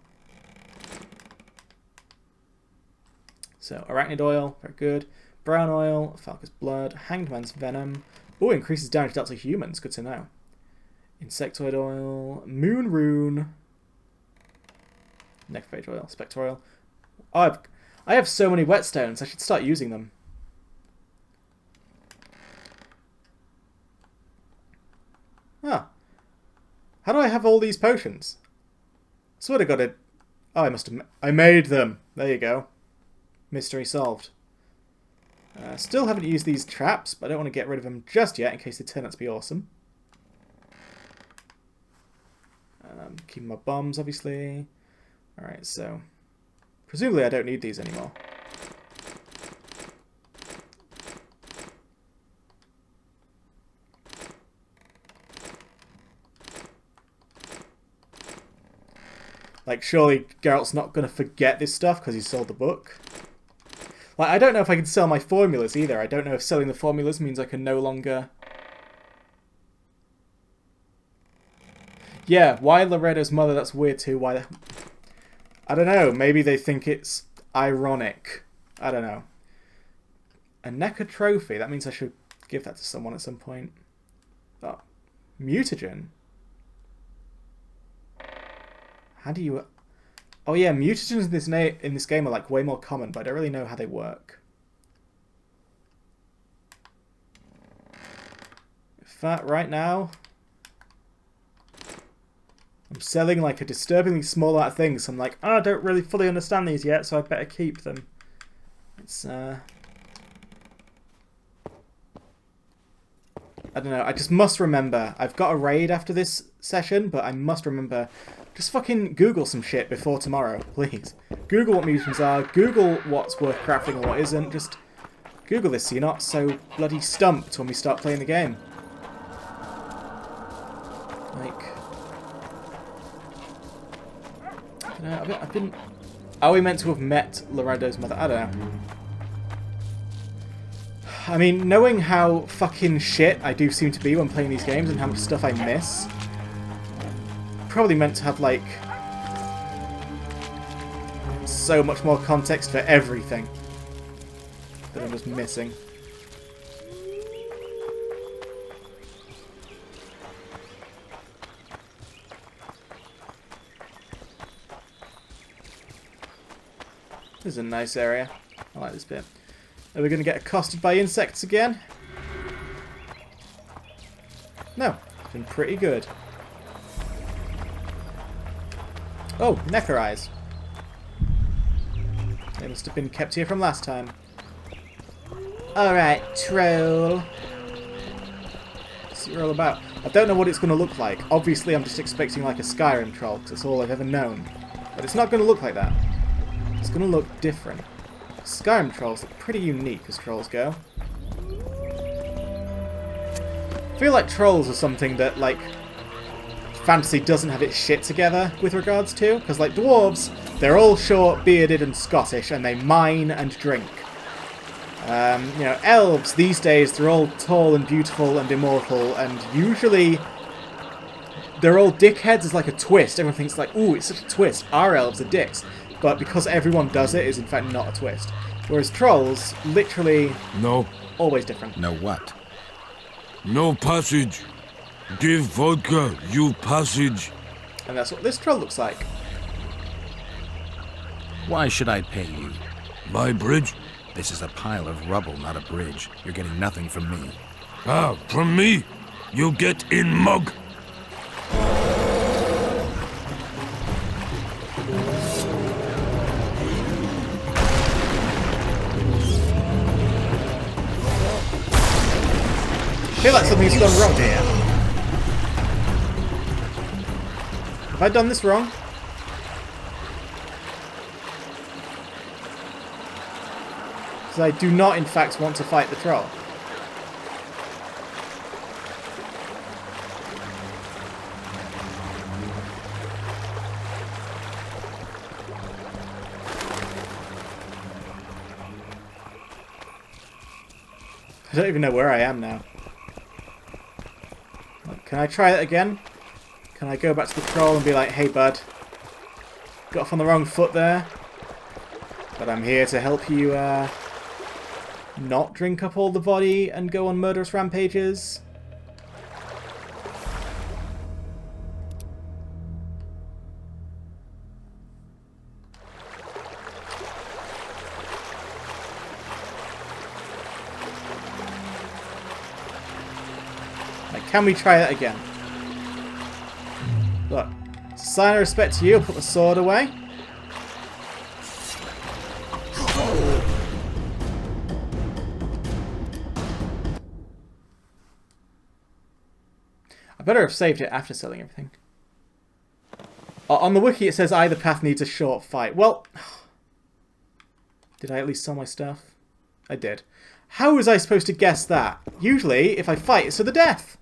So, arachnid oil, very good. Brown oil, Falca's blood, hanged man's venom. Oh, increases damage dealt to humans, good to know. Insectoid oil, moon rune. Necrophage oil, spectre oil. Oh, I have so many whetstones, I should start using them. How do I have all these potions? Sort of got it. Oh, I must have... I made them. There you go. Mystery solved. Still haven't used these traps, but I don't want to get rid of them just yet in case they turn out to be awesome. Keeping my bombs, obviously. Alright, so... presumably I don't need these anymore. Like, surely Geralt's not going to forget this stuff because he sold the book. Like, I don't know if I can sell my formulas either. I don't know if selling the formulas means I can no longer... Yeah, why Loretto's mother? That's weird too. Why the... I don't know. Maybe they think it's ironic. I don't know. A NECA trophy. That means I should give that to someone at some point. Oh. Mutagen. How do you... Oh yeah, mutagens in this game are like way more common, but I don't really know how they work. In fact, right now, I'm selling like a disturbingly small amount of things. So I'm like, oh, I don't really fully understand these yet, so I better keep them. It's I don't know. I just must remember. I've got a raid after this session, but I must remember. Just fucking Google some shit before tomorrow, please. Google what mutagens are. Google what's worth crafting and what isn't. Just Google this so you're not so bloody stumped when we start playing the game. Like, I don't know. I've been. Are we meant to have met Loretto's mother? I don't know. I mean, knowing how fucking shit I do seem to be when playing these games and how much stuff I miss, probably meant to have, like, so much more context for everything that I'm just missing. This is a nice area. I like this bit. Are we going to get accosted by insects again? No. It's been pretty good. Oh, Necker eyes. They must have been kept here from last time. Alright, troll. What's it all about? I don't know what it's going to look like. Obviously, I'm just expecting like a Skyrim troll, because that's all I've ever known. But it's not going to look like that. It's going to look different. Skyrim trolls look pretty unique as trolls go. I feel like trolls are something that, like, fantasy doesn't have its shit together with regards to. Because, like, dwarves, they're all short, bearded, and Scottish, and they mine and drink. You know, elves, these days, they're all tall and beautiful and immortal, and usually they're all dickheads as, like, a twist. Everyone thinks, like, ooh, it's such a twist. Our elves are dicks. But because everyone does it, is in fact not a twist. Whereas trolls, literally,
no,
always different.
No what?
No passage. Give vodka, you passage.
And that's what this troll looks like.
Why should I pay you?
My bridge?
This is a pile of rubble, not a bridge. You're getting nothing from me.
Ah, from me? You get in mug.
I feel like something's gone wrong here. Have I done this wrong? Because I do not, in fact, want to fight the troll. I don't even know where I am now. Can I try it again? Can I go back to the troll and be like, hey bud, got off on the wrong foot there, but I'm here to help you not drink up all the body and go on murderous rampages? Can we try that again? Look, it's a sign of respect to you. I'll put the sword away. I better have saved it after selling everything. On the wiki it says either path needs a short fight. Well, did I at least sell my stuff? I did. How was I supposed to guess that? Usually, if I fight, it's to the death.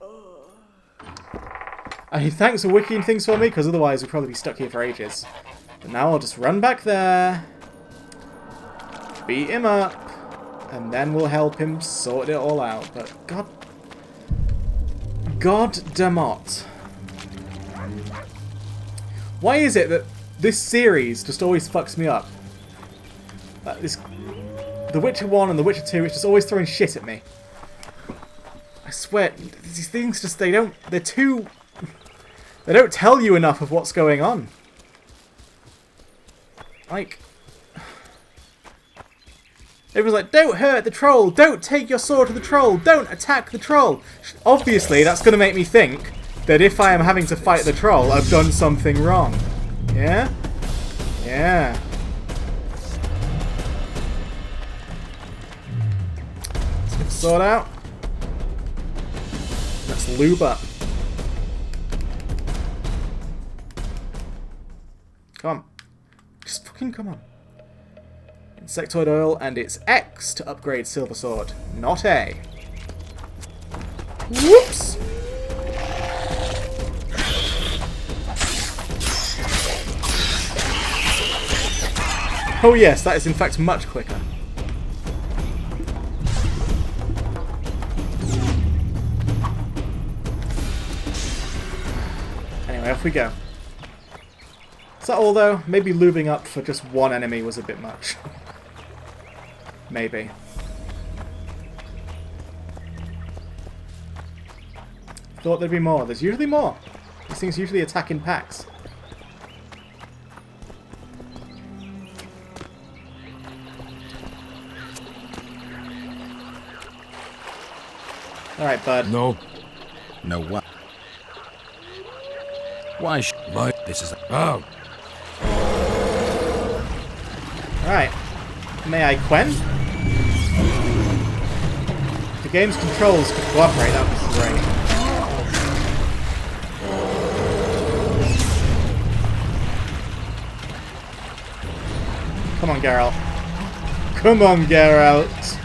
I mean, thanks for wikiing things for me, because otherwise we'd probably be stuck here for ages. But now I'll just run back there, beat him up, and then we'll help him sort it all out. But God damn-it. Why is it that this series just always fucks me up? The Witcher 1 and The Witcher 2, it's just always throwing shit at me. I swear, these things just, they don't tell you enough of what's going on. Like, it was like, don't hurt the troll, don't take your sword to the troll, don't attack the troll. Obviously, that's going to make me think that if I am having to fight the troll, I've done something wrong. Yeah? Yeah. Let's get the sword out. Let's lube up. Come on. Just fucking come on. Insectoid oil, and it's X to upgrade Silver Sword, not A. Whoops! Oh yes, that is in fact much quicker. Anyway, off we go. Is that all though? Maybe lubing up for just one enemy was a bit much. Maybe. Thought there'd be more. There's usually more. These things usually attack in packs. Alright, bud.
No.
No what? Why this is...
Oh.
Alright. May I quen? If the game's controls could cooperate, that would be great. Come on, Geralt. Come on, Geralt. Let's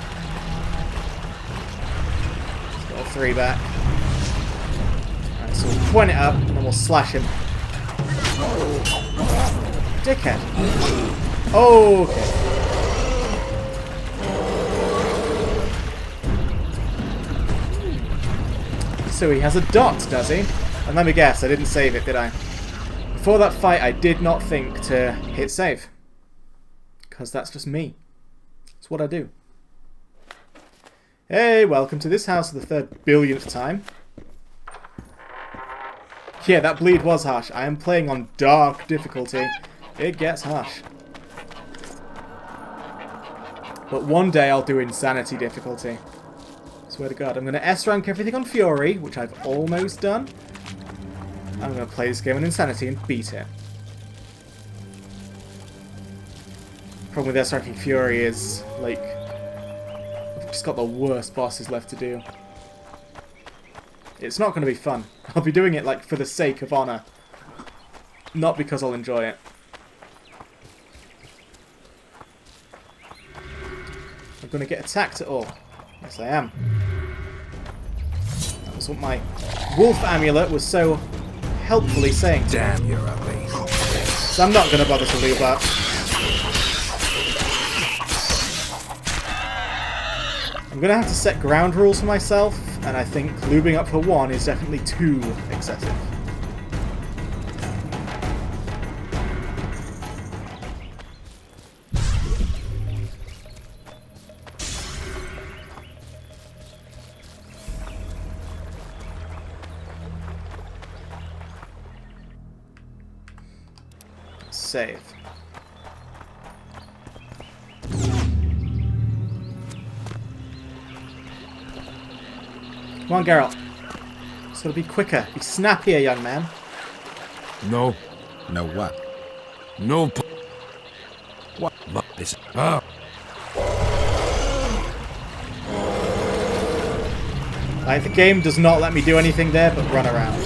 get all three back. Alright, so we'll point it up and then we'll slash him. Dickhead. Okay. So he has a dot, does he? And let me guess, I didn't save it, did I? Before that fight, I did not think to hit save. Because that's just me. It's what I do. Hey, welcome to this house for the 3rd billionth time. Yeah, that bleed was harsh. I am playing on dark difficulty. It gets harsh. But one day I'll do insanity difficulty. Swear to God. I'm going to S-rank everything on Fury, which I've almost done. I'm going to play this game on insanity and beat it. Problem with S-ranking Fury is, like, I've just got the worst bosses left to do. It's not going to be fun. I'll be doing it, like, for the sake of honor. Not because I'll enjoy it. I'm going to get attacked at all. Yes, I am. That was what my wolf amulet was so helpfully saying.
Damn, you're ugly.
So I'm not going to bother to lube up. I'm going to have to set ground rules for myself, and I think lubing up for one is definitely too excessive. Save. Come on, Geralt. It's got to be quicker. Be snappier, young man.
No.
No what?
No.
What? This.
Ah.
Like, the game does not let me do anything there but run around.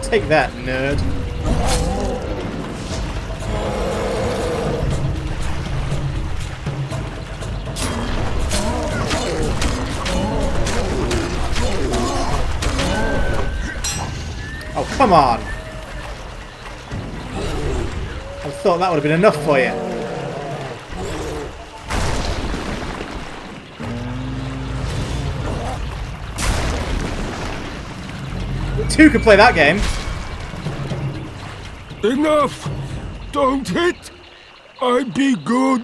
Take that, nerd. Oh, come on! I thought that would have been enough for you. Two could play that game.
Enough! Don't hit! I be good.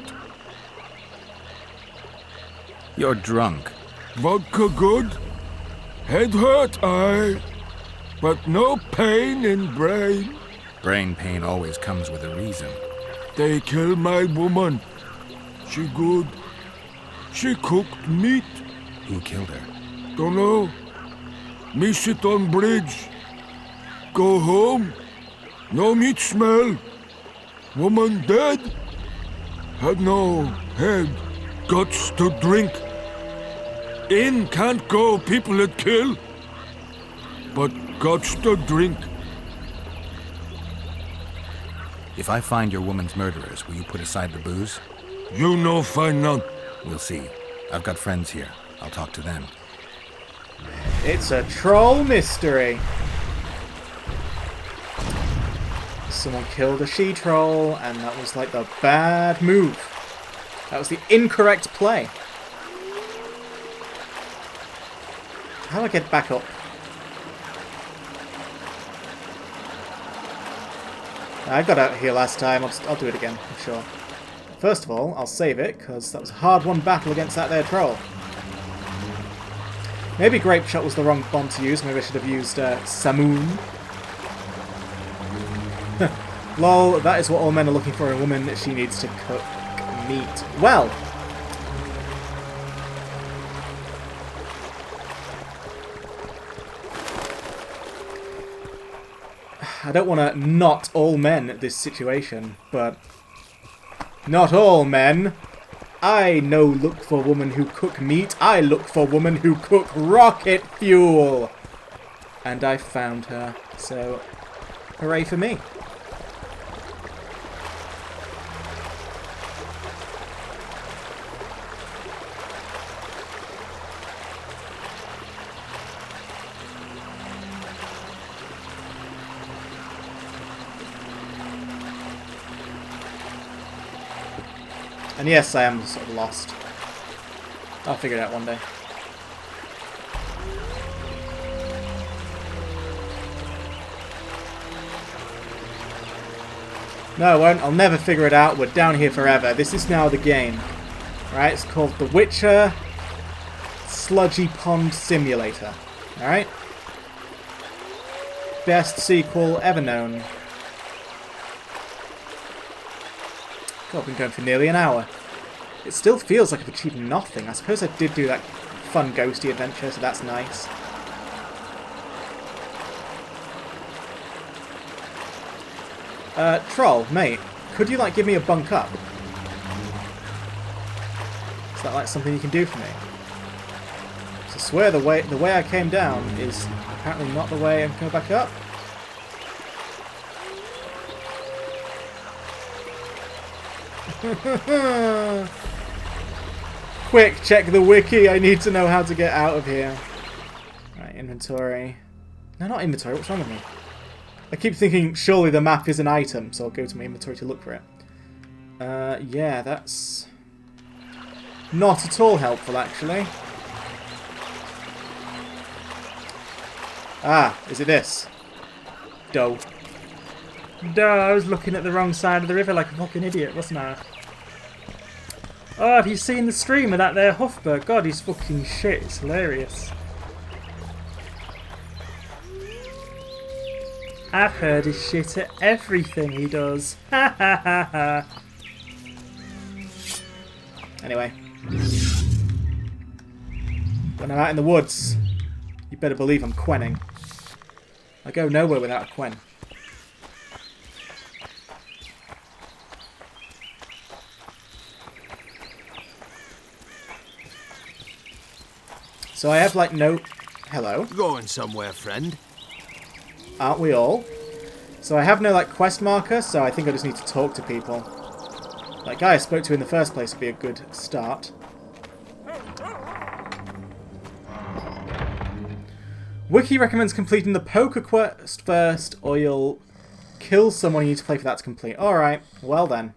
You're drunk.
Vodka good. Head hurt, aye. But no pain in brain.
Brain pain always comes with a reason.
They kill my woman. She good. She cooked meat.
Who killed her?
Dunno. Me sit on bridge. Go home. No meat smell. Woman dead. Had no head. Guts to drink. In can't go people that kill. But guts to drink.
If I find your woman's murderers, will you put aside the booze?
You no find none.
We'll see. I've got friends here. I'll talk to them.
It's a troll mystery. Someone killed a she-troll, and that was like the bad move. That was the incorrect play. How do I get back up? I got out here last time. I'll do it again, I'm sure. First of all, I'll save it, because that was a hard-won battle against that there troll. Maybe Grape Shot was the wrong bomb to use. Maybe I should have used Samoon. Lol, that is what all men are looking for in a woman. She needs to cook meat. Well. I don't want to not all men this situation, but not all men. I no look for women who cook meat. I look for women who cook rocket fuel. And I found her. So, hooray for me. And yes, I am sort of lost. I'll figure it out one day. No, I won't. I'll never figure it out. We're down here forever. This is now the game. Right? It's called The Witcher Sludgy Pond Simulator. Alright? Best sequel ever known. God, I've been going for nearly an hour. It still feels like I've achieved nothing. I suppose I did do that fun ghosty adventure, so that's nice. Troll, mate, could you, like, give me a bunk up? Is that, like, something you can do for me? So I swear the way I came down is apparently not the way I'm going back up. Quick, check the wiki. I need to know how to get out of here. Right, inventory. No, not inventory. What's wrong with me? I keep thinking surely the map is an item, so I'll go to my inventory to look for it. Yeah, that's not at all helpful, actually. Ah, is it this? Dough. Duh, I was looking at the wrong side of the river like a fucking idiot, wasn't I? Oh, have you seen the stream of that there Huffberg? God, he's fucking shit. It's hilarious. I've heard he's shit at everything he does. Ha ha ha ha. Anyway. When I'm out in the woods, you better believe I'm quenning. I go nowhere without a quen. So I have like no... Hello.
Going somewhere, friend.
Aren't we all? So I have no like quest marker, so I think I just need to talk to people. That guy I spoke to in the first place would be a good start. Wiki recommends completing the poker quest first, or you'll kill someone you need to play for that to complete. Alright, well then.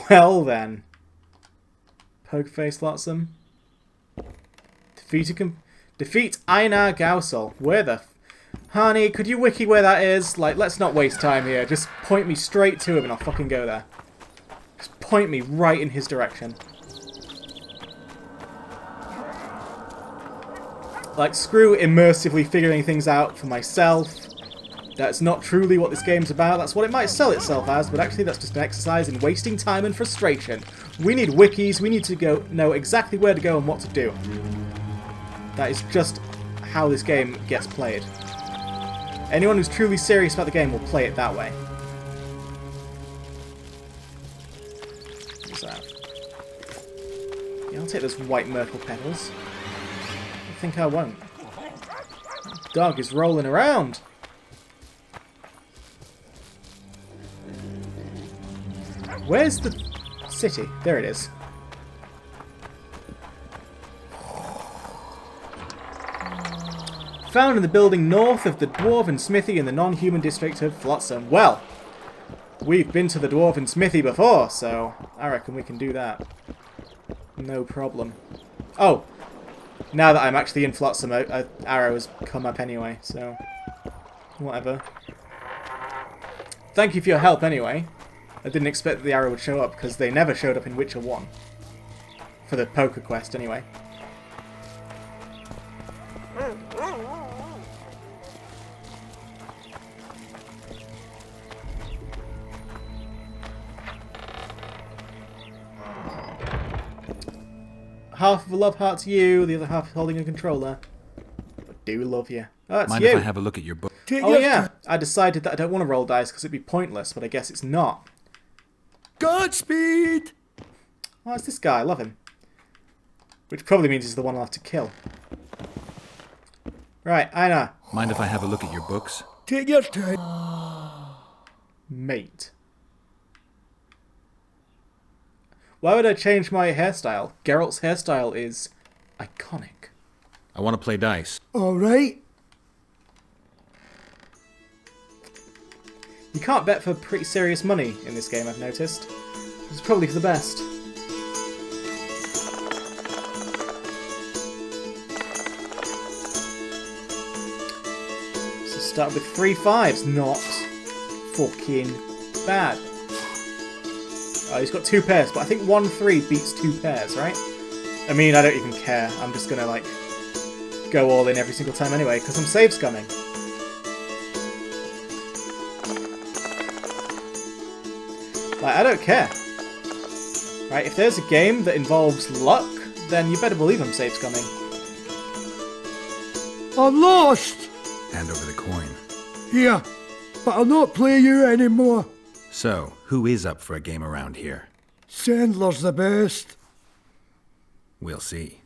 Well then. Pokerface Lotsome. Defeat Einar Gausel. Where the... Honey, could you wiki where that is? Like, let's not waste time here. Just point me straight to him and I'll fucking go there. Just point me right in his direction. Like, screw immersively figuring things out for myself. That's not truly what this game's about. That's what it might sell itself as, but actually that's just an exercise in wasting time and frustration. We need wikis. We need to know exactly where to go and what to do. That is just how this game gets played. Anyone who's truly serious about the game will play it that way. What's that? Yeah, I'll take those white myrtle petals. I think I won't. Dog is rolling around. Where's the city? There it is. Found in the building north of the Dwarven Smithy in the non-human district of Flotsam. Well, we've been to the Dwarven Smithy before, so I reckon we can do that. No problem. Oh, now that I'm actually in Flotsam, an arrow has come up anyway, so whatever. Thank you for your help anyway. I didn't expect that the arrow would show up, because they never showed up in Witcher 1. For the poker quest, anyway. Half of a love heart to you, the other half is holding a controller. I do love you. Oh, that's
Mind
you.
if I have a look at your book?
Oh yeah, I decided that I don't want to roll dice because it'd be pointless, but I guess it's not.
Godspeed!
Oh, it's this guy. I love him. Which probably means he's the one I'll have to kill. Right, Einar.
Mind if I have a look at your books?
Take your time.
Mate. Why would I change my hairstyle? Geralt's hairstyle is iconic.
I want to play dice.
All right.
You can't bet for pretty serious money in this game, I've noticed. It's probably for the best. So start with 3 5s, not fucking bad. Oh, he's got 2 pairs, but I think 1 3 beats 2 pairs, right? I mean, I don't even care. I'm just gonna, like, go all in every single time anyway, because I'm save scumming. Like, I don't care. Right, if there's a game that involves luck, then you better believe I'm save scumming.
I'm lost!
Hand over the coin.
Here, but I'll not play you anymore.
So, who is up for a game around here?
Sandler's the best.
We'll see.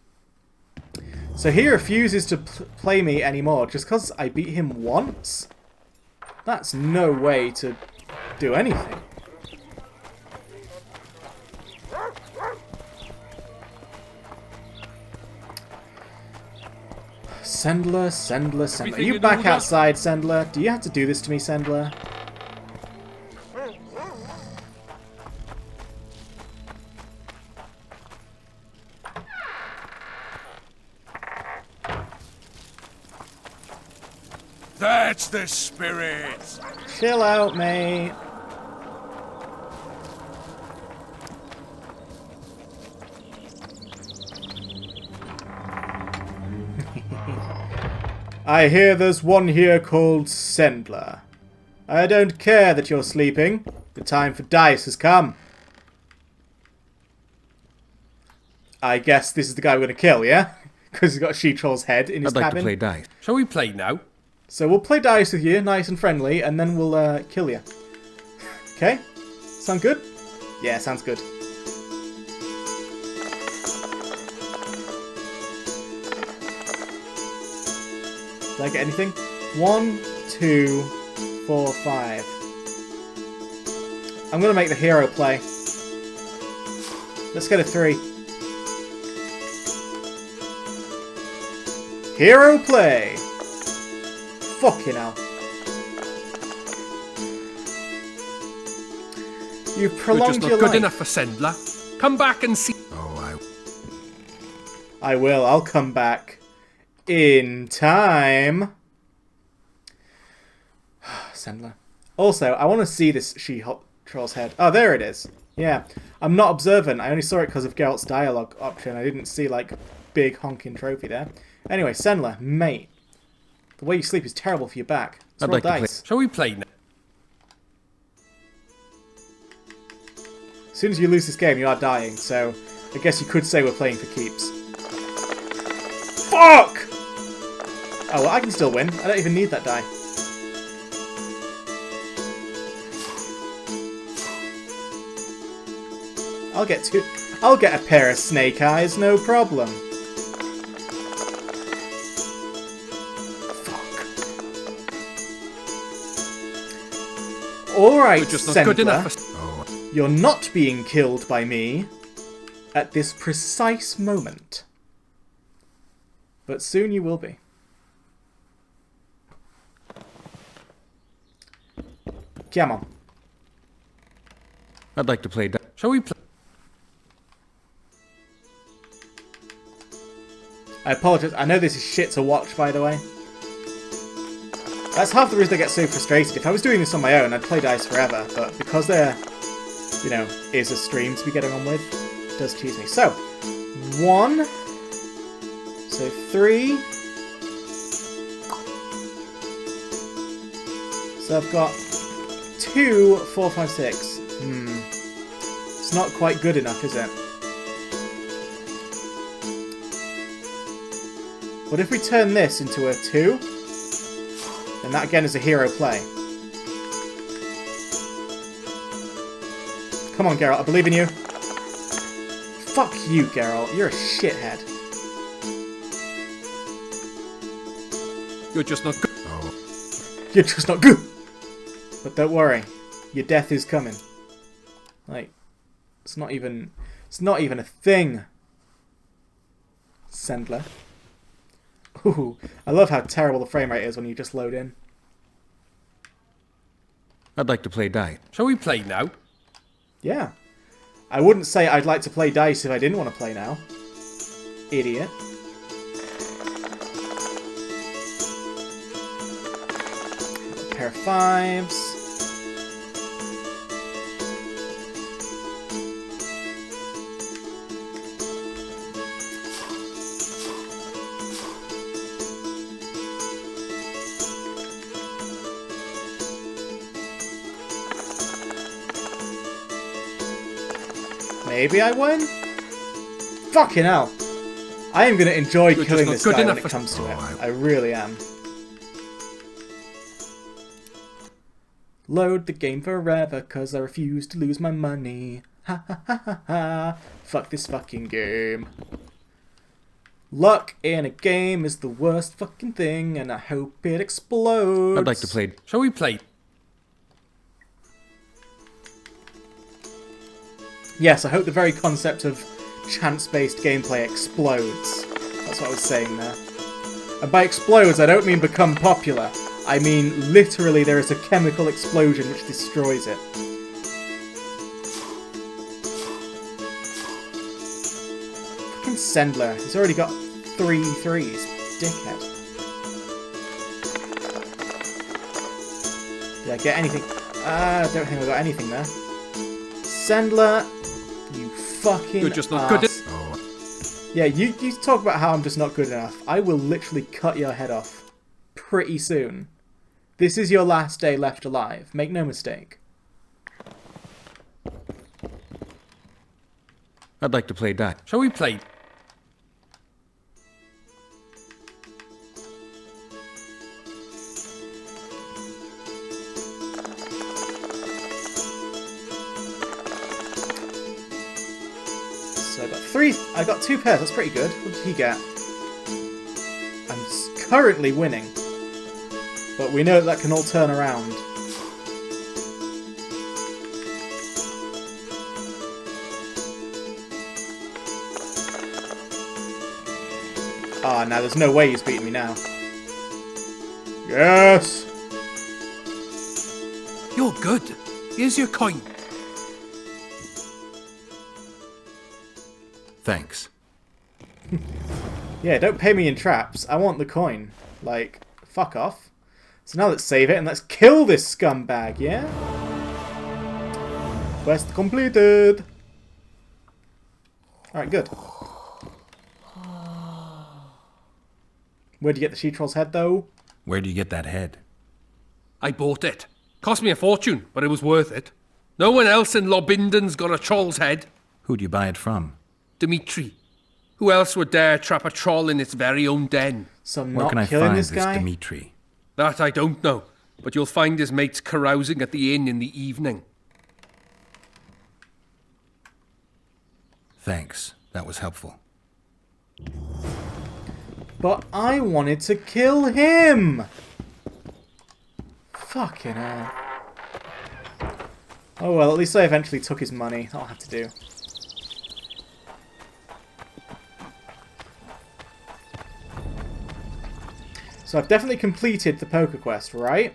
So he refuses to play me anymore just because I beat him once? That's no way to do anything. Sendler, Sendler, Sendler. You back outside, Sendler. Do you have to do this to me, Sendler?
That's the spirit.
Chill out, mate. I hear there's one here called Sendler. I don't care that you're sleeping. The time for dice has come. I guess this is the guy we're going to kill, yeah? Because he's got a she-troll's head in his
I'd like
cabin.
to play dice.
Shall we play now?
So we'll play dice with you, nice and friendly, and then we'll kill you. Okay? Sound good? Yeah, sounds good. Did I get anything? 1, 2, 4, 5. I'm gonna make the hero play. Let's get a 3. Hero play! Fucking hell. You've
You're
prolonged
just not
your
good
life.
enough for Sendler. Come back and see.
Oh,
I will. I'll come back. In time. Sendler. Also, I want to see this she-troll's head. Oh, there it is. Yeah. I'm not observant. I only saw it because of Geralt's dialogue option. I didn't see, like, big honking trophy there. Anyway, Sendler, mate. The way you sleep is terrible for your back. Let's
I'd
roll
like to play.
dice.
Shall we play now?
As soon as you lose this game, you are dying, so I guess you could say we're playing for keeps. Fuck! Oh, well, I can still win. I don't even need that die. I'll get a pair of snake eyes, no problem. Fuck. Alright,
You're just not good enough
Sendler.
for...
You're not being killed by me at this precise moment. But soon you will be. Come on.
I'd like to play dice.
Shall we play?
I apologize. I know this is shit to watch, by the way. That's half the reason I get so frustrated. If I was doing this on my own, I'd play dice forever. But because there, you know, is a stream to be getting on with, it does cheese me. So, 1. So 3. So I've got 2, 4, 5, 6. It's not quite good enough, is it? But if we turn this into a 2, then that again is a hero play. Come on, Geralt, I believe in you. Fuck you, Geralt. You're a shithead.
You're just not good.
You're just not good. But don't worry, your death is coming. Like, it's not even a thing. Sendler. Ooh, I love how terrible the frame rate is when you just load in.
I'd like to play dice.
Shall we play now?
Yeah. I wouldn't say I'd like to play dice if I didn't want to play now. Idiot. A pair of 5s. Maybe I win? Fucking hell. I am going to enjoy
You're
killing
just
this
not
guy
good
when
enough
it
for-
comes to it. I really am. Load the game forever because I refuse to lose my money. Ha ha ha ha ha. Fuck this fucking game. Luck in a game is the worst fucking thing and I hope it explodes.
I'd like to play.
Shall we play?
Yes, I hope the very concept of chance-based gameplay explodes. That's what I was saying there. And by explodes, I don't mean become popular. I mean, literally, there is a chemical explosion which destroys it. Fucking Sendler. He's already got 3 3s. Dickhead. Did I get anything? I don't think I got anything there. Sendler, you fucking
You're just not
arse.
good
Yeah, you talk about how I'm just not good enough. I will literally cut your head off pretty soon. This is your last day left alive. Make no mistake.
I'd like to play Dutch.
Shall we play?
So I got 2 pairs, that's pretty good. What did he get? I'm currently winning. But we know that can all turn around. Ah, now there's no way he's beating me now. Yes!
You're good. Here's your coin.
Thanks.
Yeah, don't pay me in traps. I want the coin. Like, fuck off. So now let's save it and let's kill this scumbag, yeah? Quest completed! Alright, good. Where'd you get the she-troll's head, though?
Where do you get that head?
I bought it. Cost me a fortune, but it was worth it. No one else in Lobinden's got a troll's head.
Who'd you buy it from?
Dimitri. Who else would dare trap a troll in its very own den?
So I'm
Where
not
can I
killing
find
this guy?
Dimitri?
That I don't know, but you'll find his mates carousing at the inn in the evening.
Thanks. That was helpful.
But I wanted to kill him! Fucking hell. Oh well, at least I eventually took his money. That'll have to do. So I've definitely completed the poker quest, right?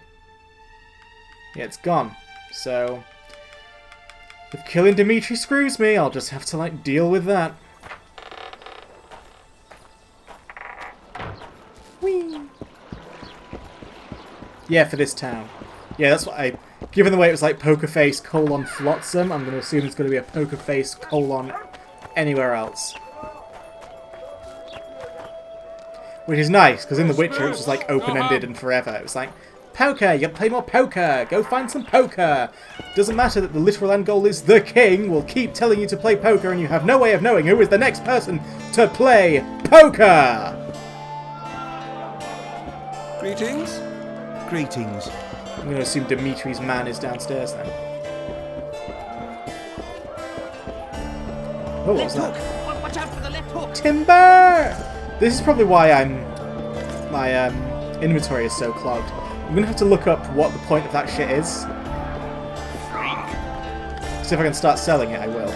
Yeah, it's gone. So if killing Dimitri screws me, I'll just have to, like, deal with that. Whee! Yeah, for this town. Yeah, that's what I... Given the way it was like Poker Face colon Flotsam, I'm going to assume it's going to be a Poker Face colon anywhere else. Which is nice, because in The Witcher it was just like open-ended and forever. It was like, poker, you play more poker, go find some poker. Doesn't matter that the literal end goal is the king, will keep telling you to play poker and you have no way of knowing who is the next person to play poker.
Greetings? Greetings.
I'm going to assume Dimitri's man is downstairs then. Oh, what was that?
Watch out for the left hook!
Timber! This is probably why my inventory is so clogged. I'm going to have to look up what the point of that shit is. See if I can start selling it, I will.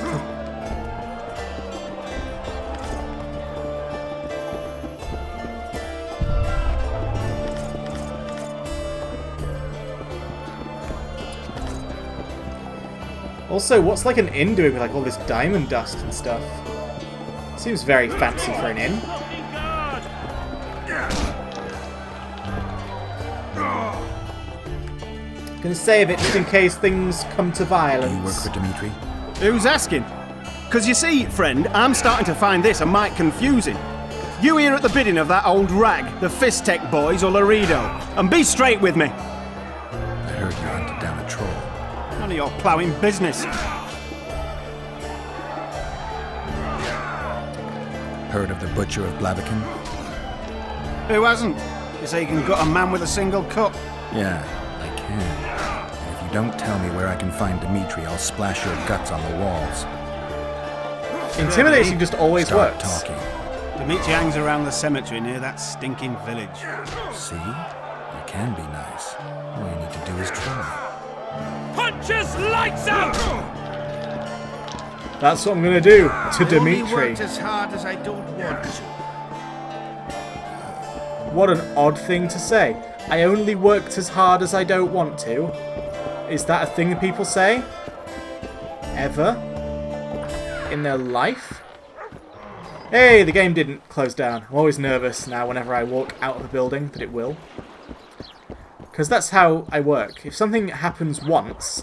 Also, what's like an inn doing with like all this diamond dust and stuff? Seems very fancy for an inn. Gonna save it just in case things come to violence.
Do you work for Dimitri?
Who's asking? Because you see, friend, I'm starting to find this a mite confusing. You here at the bidding of that old rag, the Fistech boys or Laredo, and be straight with me.
I heard you hunted down a troll.
None of your ploughing business.
Heard of the Butcher of Blaviken?
Who hasn't? You say you can gut a man with a single cut?
Yeah, I can. And if you don't tell me where I can find Dimitri, I'll splash your guts on the walls.
Intimidation just always
Start
works.
talking.
Dimitri hangs around the cemetery near that stinking village.
See? You can be nice. All you need to do is try.
Punch his lights out!
That's what I'm gonna do to Dimitri.
as hard as I don't want to.
What an odd thing to say. I only worked as hard as I don't want to. Is that a thing that people say? Ever? In their life? Hey, the game didn't close down. I'm always nervous now whenever I walk out of a building that it will. Because that's how I work. If something happens once,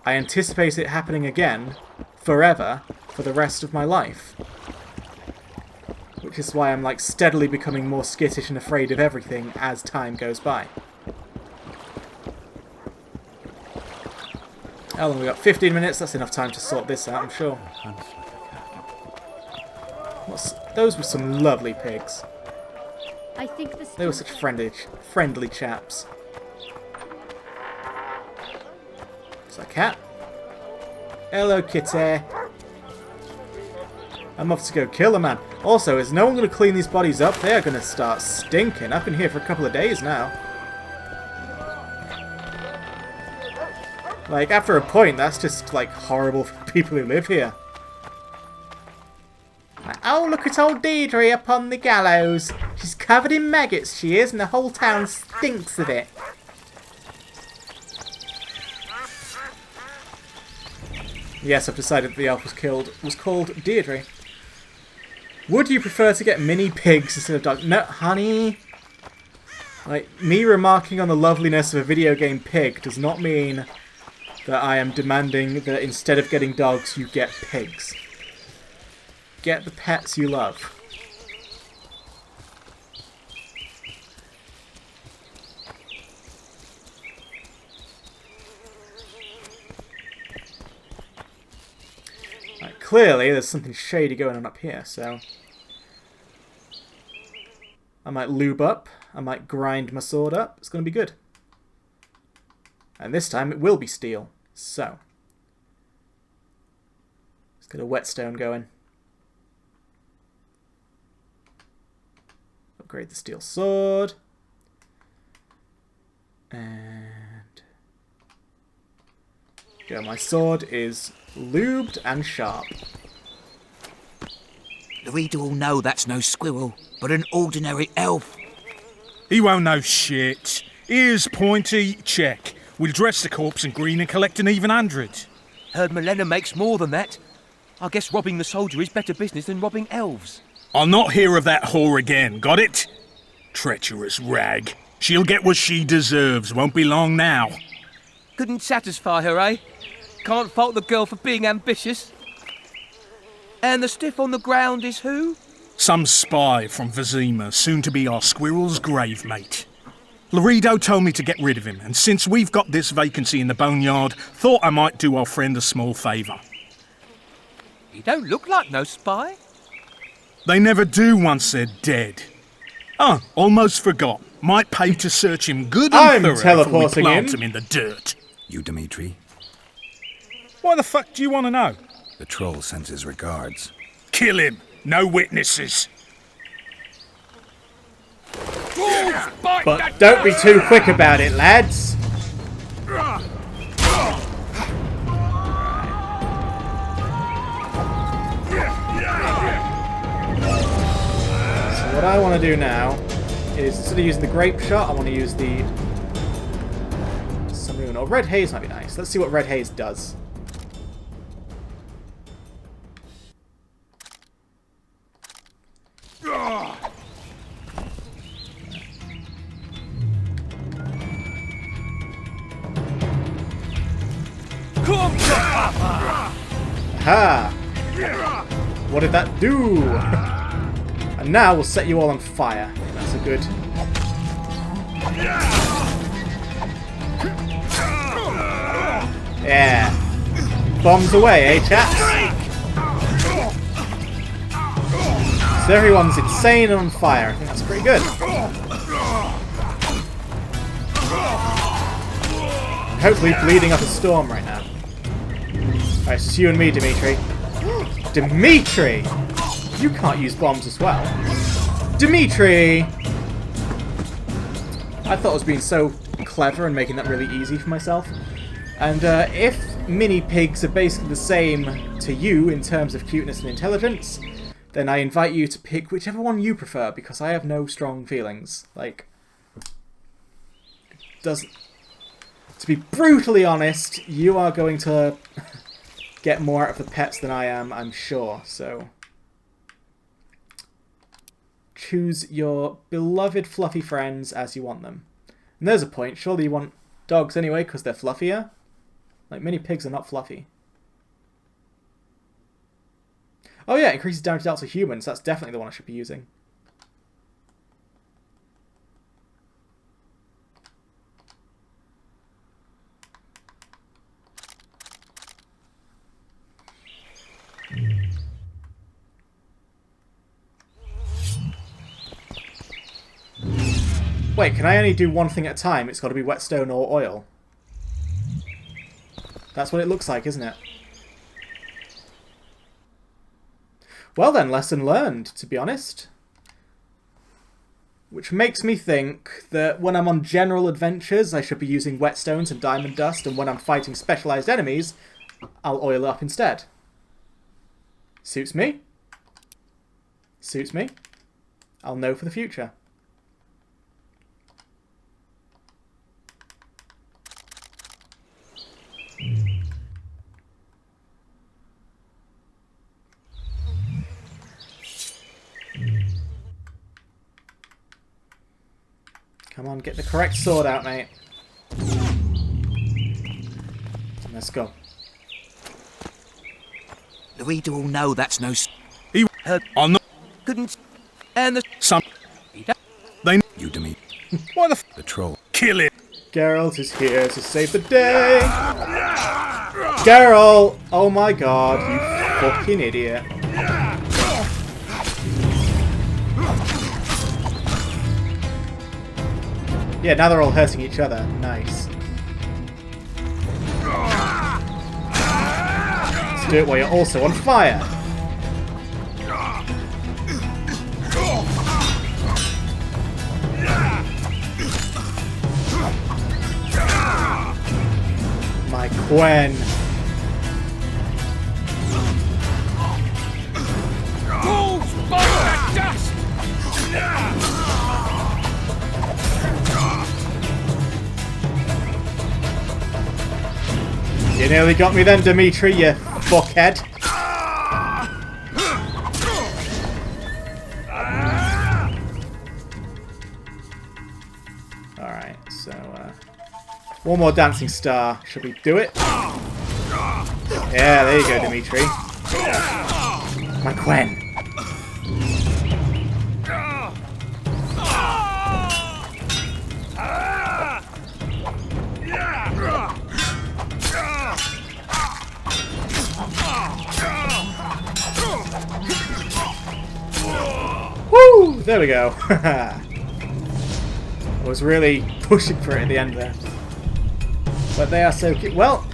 I anticipate it happening again forever for the rest of my life. Which is why I'm like steadily becoming more skittish and afraid of everything as time goes by. How long we got? 15 minutes? That's enough time to sort this out, I'm sure. Those were some lovely pigs.
I think
they were such friendly chaps. Is that a cat? Hello, kitty. I'm off to go kill a man. Also, is no one going to clean these bodies up? They are going to start stinking. I've been here for a couple of days now. Like, after a point, that's just, like, horrible for people who live here. Oh, look at old Deirdre upon the gallows. She's covered in maggots, she is, and the whole town stinks of it. Yes, I've decided that the elf was called Deirdre. Would you prefer to get mini pigs instead of dogs? No, honey. Like, me remarking on the loveliness of a video game pig does not mean that I am demanding that instead of getting dogs, you get pigs. Get the pets you love. Right, clearly, there's something shady going on up here, so I might lube up. I might grind my sword up. It's going to be good. And this time, it will be steel. So, let's get a whetstone going. Upgrade the steel sword. And go, my sword is lubed and sharp.
The reader will know that's no squirrel, but an ordinary elf.
He won't know shit. Here's Pointy, check. We'll dress the corpse in green and collect an even 100.
Heard Milena makes more than that. I guess robbing the soldier is better business than robbing elves.
I'll not hear of that whore again, got it? Treacherous rag. She'll get what she deserves, won't be long now.
Couldn't satisfy her, eh? Can't fault the girl for being ambitious. And the stiff on the ground is who?
Some spy from Vizima, soon to be our squirrel's grave mate. Laredo told me to get rid of him, and since we've got this vacancy in the boneyard, thought I might do our friend a small favour.
He don't look like no spy.
They never do once they're dead. Oh, almost forgot. Might pay to search him good and thorough before we plant him in the dirt.
You, Dimitri?
Why the fuck do you want to know?
The troll sends his regards.
Kill him. No witnesses.
But don't be too quick about it, lads. So what I want to do now is, instead of using the grape shot, I want to use the Simoon. Or red haze might be nice. Let's see what red haze does. Aha! What did that do? And now we'll set you all on fire. That's a good... Yeah. Bombs away, eh, chaps? So everyone's insane and on fire. I think that's pretty good. And hopefully bleeding up a storm right now. Alright, so it's you and me, Dimitri. Dimitri! You can't use bombs as well. Dimitri! I thought I was being so clever and making that really easy for myself. And if mini pigs are basically the same to you in terms of cuteness and intelligence, then I invite you to pick whichever one you prefer, because I have no strong feelings. Like, doesn't... To be brutally honest, you are going to get more out of the pets than I am, I'm sure, so... Choose your beloved fluffy friends as you want them. And there's a point. Surely you want dogs anyway, because they're fluffier. Like, mini pigs are not fluffy. Oh yeah, increases damage dealt to humans. That's definitely the one I should be using. Wait, can I only do one thing at a time? It's got to be whetstone or oil. That's what it looks like, isn't it? Well then, lesson learned, to be honest. Which makes me think that when I'm on general adventures, I should be using whetstones and diamond dust, and when I'm fighting specialised enemies, I'll oil up instead. Suits me. Suits me. I'll know for the future. Come on, get the correct sword out, mate. Let's go.
Louisa will know that's no...
He on the...
Couldn't... And the...
Some... They... You to me. Why the... The troll. Kill it.
Geralt is here to save the day. Geralt! Oh my god, you fucking idiot. Yeah, now they're all hurting each other. Nice. Let's do it while you're also on fire. My Quen.
Ghouls, burn that dust!
You nearly got me then, Dimitri, you fuckhead. Alright, so, one more dancing star. Should we do it? Yeah, there you go, Dimitri. My Quen. Woo! There we go. I was really pushing for it at the end there. But they are so cute. Well,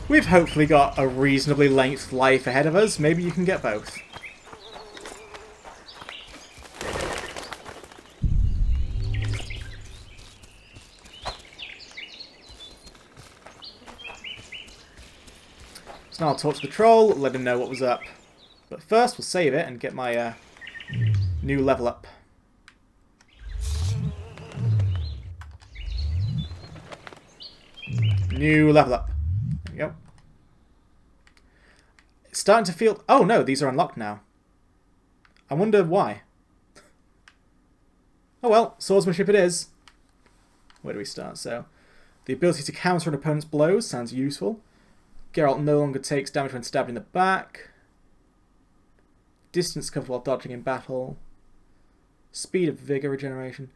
we've hopefully got a reasonably length life ahead of us. Maybe you can get both. So now I'll talk to the troll, let him know what was up. But first we'll save it and get my new level up. New level up. There we go. It's starting to feel... Oh no, these are unlocked now. I wonder why. Oh well, swordsmanship it is. Where do we start? So, the ability to counter an opponent's blows sounds useful. Geralt no longer takes damage when stabbed in the back. Distance covered while dodging in battle. Speed of vigor regeneration.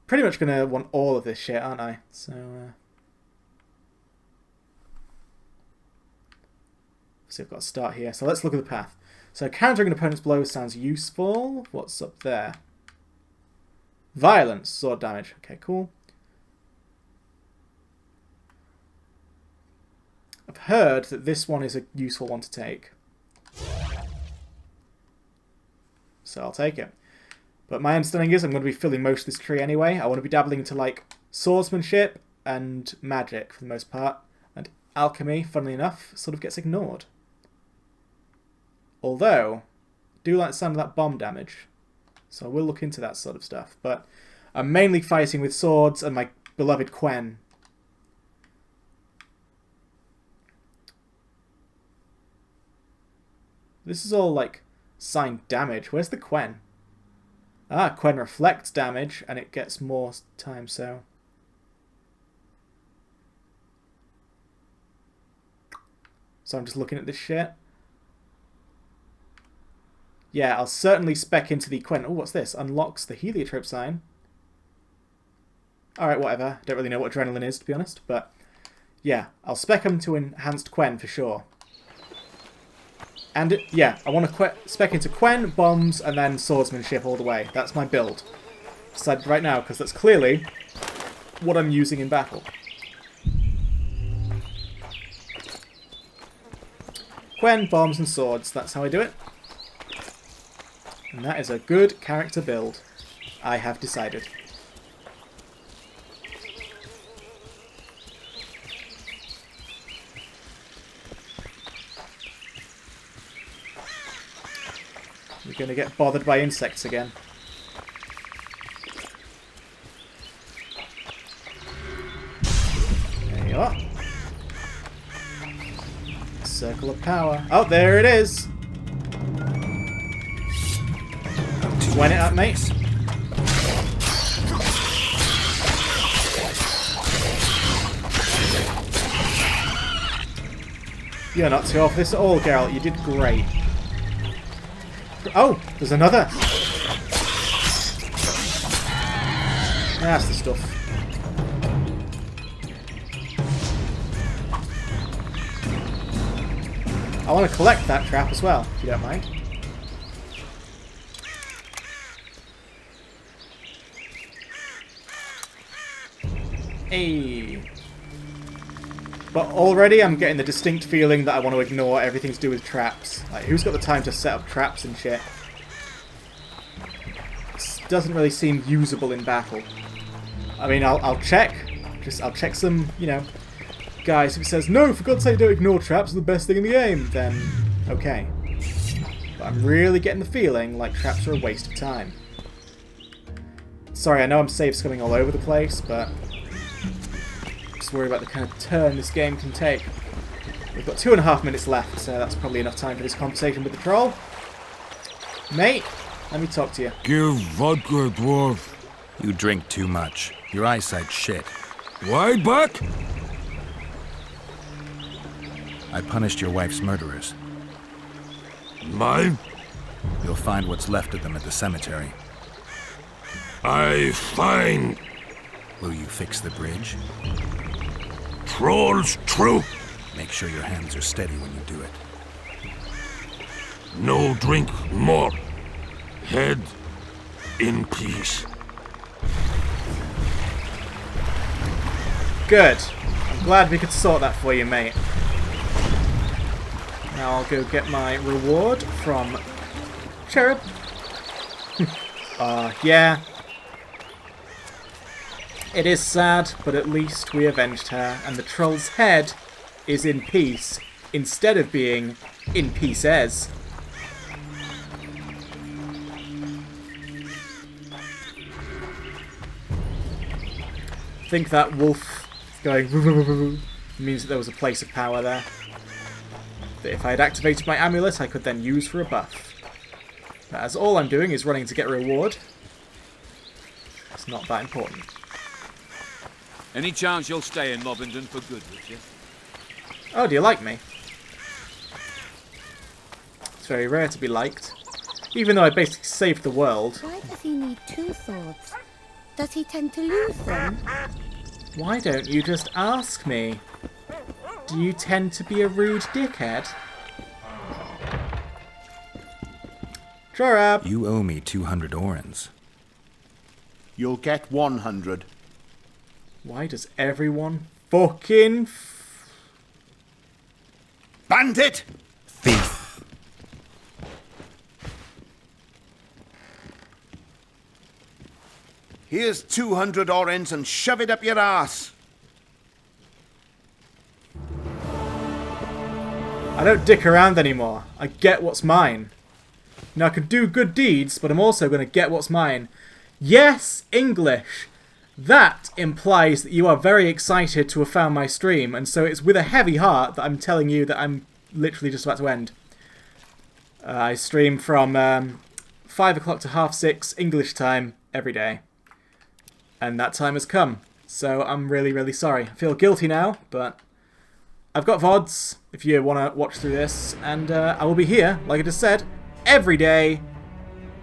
Pretty much going to want all of this shit, aren't I? So, see, I've got to start here. So let's look at the path. So countering an opponent's blows sounds useful. What's up there? Violence, sword damage. Okay, cool. I've heard that this one is a useful one to take. So I'll take it. But my understanding is I'm going to be filling most of this tree anyway. I want to be dabbling into like swordsmanship and magic for the most part. And alchemy, funnily enough, sort of gets ignored. Although, I do like the sound of that bomb damage. So I will look into that sort of stuff. But I'm mainly fighting with swords and my beloved Quen. This is all like signed damage. Where's the Quen? Ah, Quen reflects damage, and it gets more time, so... So I'm just looking at this shit. Yeah, I'll certainly spec into the Quen. Oh, what's this? Unlocks the heliotrope sign. Alright, whatever. Don't really know what adrenaline is, to be honest, but... Yeah, I'll spec them to enhanced Quen for sure. And, yeah, I want to spec into Quen, bombs, and then swordsmanship all the way. That's my build. Decided right now, because that's clearly what I'm using in battle. Quen, bombs, and swords. That's how I do it. And that is a good character build. I have decided. You're going to get bothered by insects again. There you are. Circle of power. Oh, there it is! When it up, mate. You're not too off this at all, Geralt. You did great. Oh, there's another. That's the stuff. I want to collect that trap as well, if you don't mind. Hey. But already I'm getting the distinct feeling that I want to ignore everything to do with traps. Like, who's got the time to set up traps and shit? This doesn't really seem usable in battle. I mean, I'll check. I'll check some, you know, guys. If it says, no, for God's sake, don't ignore traps, are the best thing in the game, then okay. But I'm really getting the feeling like traps are a waste of time. Sorry, I know I'm save scumming all over the place, but... worry about the kind of turn this game can take. We've got 2.5 minutes left, so that's probably enough time for this conversation with the troll. Mate, let me talk to you.
Give vodka, dwarf.
You drink too much. Your eyesight's shit.
Why back?
I punished your wife's murderers.
Mine?
You'll find what's left of them at the cemetery.
I find...
Will you fix the bridge?
Troll's true.
Make sure your hands are steady when you do it.
No drink more. Head in peace.
Good. I'm glad we could sort that for you, mate. Now I'll go get my reward from Cherub. Yeah. It is sad, but at least we avenged her, and the troll's head is in peace, instead of being in pieces. I think that wolf going means that there was a place of power there. That if I had activated my amulet, I could then use for a buff. But as all I'm doing is running to get a reward, it's not that important.
Any chance you'll stay in Lobington for good, Richard?
Oh, do you like me? It's very rare to be liked. Even though I basically saved the world.
Why does he need two swords? Does he tend to lose them?
Why don't you just ask me? Do you tend to be a rude dickhead? Jorab!
You owe me 200 orens.
You'll get 100.
Why does everyone fucking...
Bandit!
Thief!
Here's 200 orens and shove it up your ass.
I don't dick around anymore. I get what's mine. Now I can do good deeds, but I'm also going to get what's mine. Yes, English! That implies that you are very excited to have found my stream, and so it's with a heavy heart that I'm telling you that I'm literally just about to end. I stream from 5 o'clock to 6:30 English time every day. And that time has come. So I'm really, really sorry. I feel guilty now, but I've got VODs if you want to watch through this. And I will be here, like I just said, every day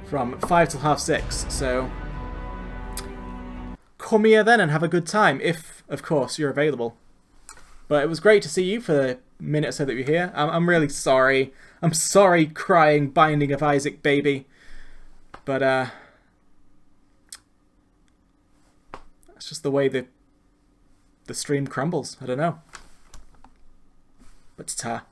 from 5 till 6:30. So come here then and have a good time, if, of course, you're available. But it was great to see you for the minute or so that you're here. I'm really sorry. I'm sorry, crying Binding of Isaac baby. But it's just the way the stream crumbles. I don't know. But ta.